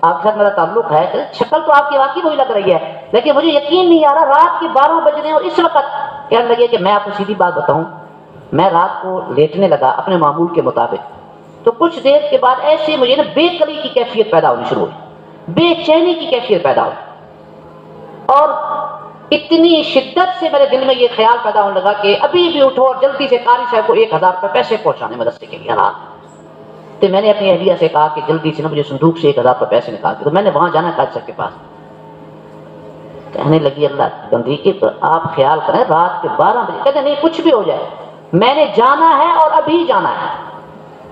آپ کے ساتھ میرا تعلق ہے، شکل تو آپ کی واقعی وہی لگ رہی ہے، لیکن مجھے یقین نہیں آ رہا، رات کے 12 بج رہے ہیں اور اس وقت۔ کہنے لگے کہ میں آپ کو سیدھی بات بتاؤں، میں رات کو لیٹنے لگا اپنے معمول کے مطابق، تو کچھ دیر کے بعد ایسے مجھے نا بے قلی کی کیفیت پیدا ہونی شروع ہوئی، بے چینی کی کیفیت پیدا ہوئی، اور اتنی شدت سے میرے دل میں یہ خیال پیدا ہونے لگا کہ ابھی بھی اٹھو اور جلدی سے قاری صاحب کو 1,000 روپے پیسے پہنچانے مدرسے کے لیے رات۔ تو میں نے اپنی اہلیہ سے کہا کہ جلدی سے نا مجھے صندوق سے 1,000 روپے پیسے نکال دے، تو میں نے وہاں جانا قاری صاحب کے پاس۔ کہنے لگی اللہ بندی کی تو آپ خیال کریں رات کے 12 بجے، کہتے نہیں کچھ بھی ہو جائے میں نے جانا ہے اور ابھی جانا ہے۔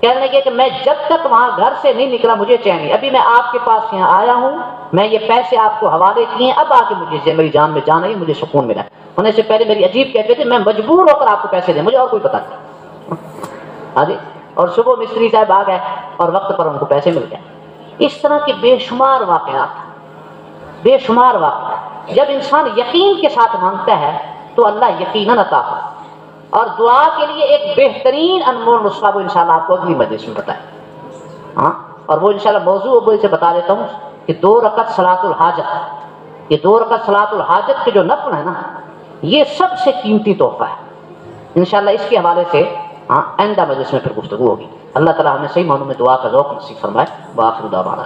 کہنے لگے کہ میں جب تک وہاں گھر سے نہیں نکلا مجھے چین نہیں، ابھی میں آپ کے پاس یہاں آیا ہوں، میں یہ پیسے آپ کو حوالے کیے ہیں، اب آ کے مجھے میری جان میں جان آئی، مجھے سکون ملا۔ ہونے سے پہلے میری عجیب کہتے تھے میں مجبور ہو کر آپ کو پیسے دیں، مجھے اور کوئی پتہ نہیں۔ ہاں جی، اور صبح مستری صاحب آ گئے اور وقت پر ان کو پیسے مل گئے۔ اس طرح کے بے شمار واقعات، بے شمار واقعات۔ جب انسان یقین کے ساتھ مانگتا ہے تو اللہ یقیناً عطا کرتا ہے۔ اور دعا کے لیے ایک بہترین انمول نسخہ وہ انشاءاللہ آپ کو اگلی مجلس میں بتائیں، ہاں، اور وہ انشاءاللہ موضوع وہ اسے بتا دیتا ہوں کہ 2 رکعت صلاۃ الحاجت، یہ 2 رکعت صلاۃ الحاجت کے جو نفل ہے نا، یہ سب سے قیمتی تحفہ ہے۔ انشاءاللہ اس کے حوالے سے آئندہ مجلس میں پھر گفتگو ہوگی۔ اللہ تعالیٰ ہمیں صحیح معنوں میں دعا کا ذوق نصیب فرمائے۔ وآخر دعوانا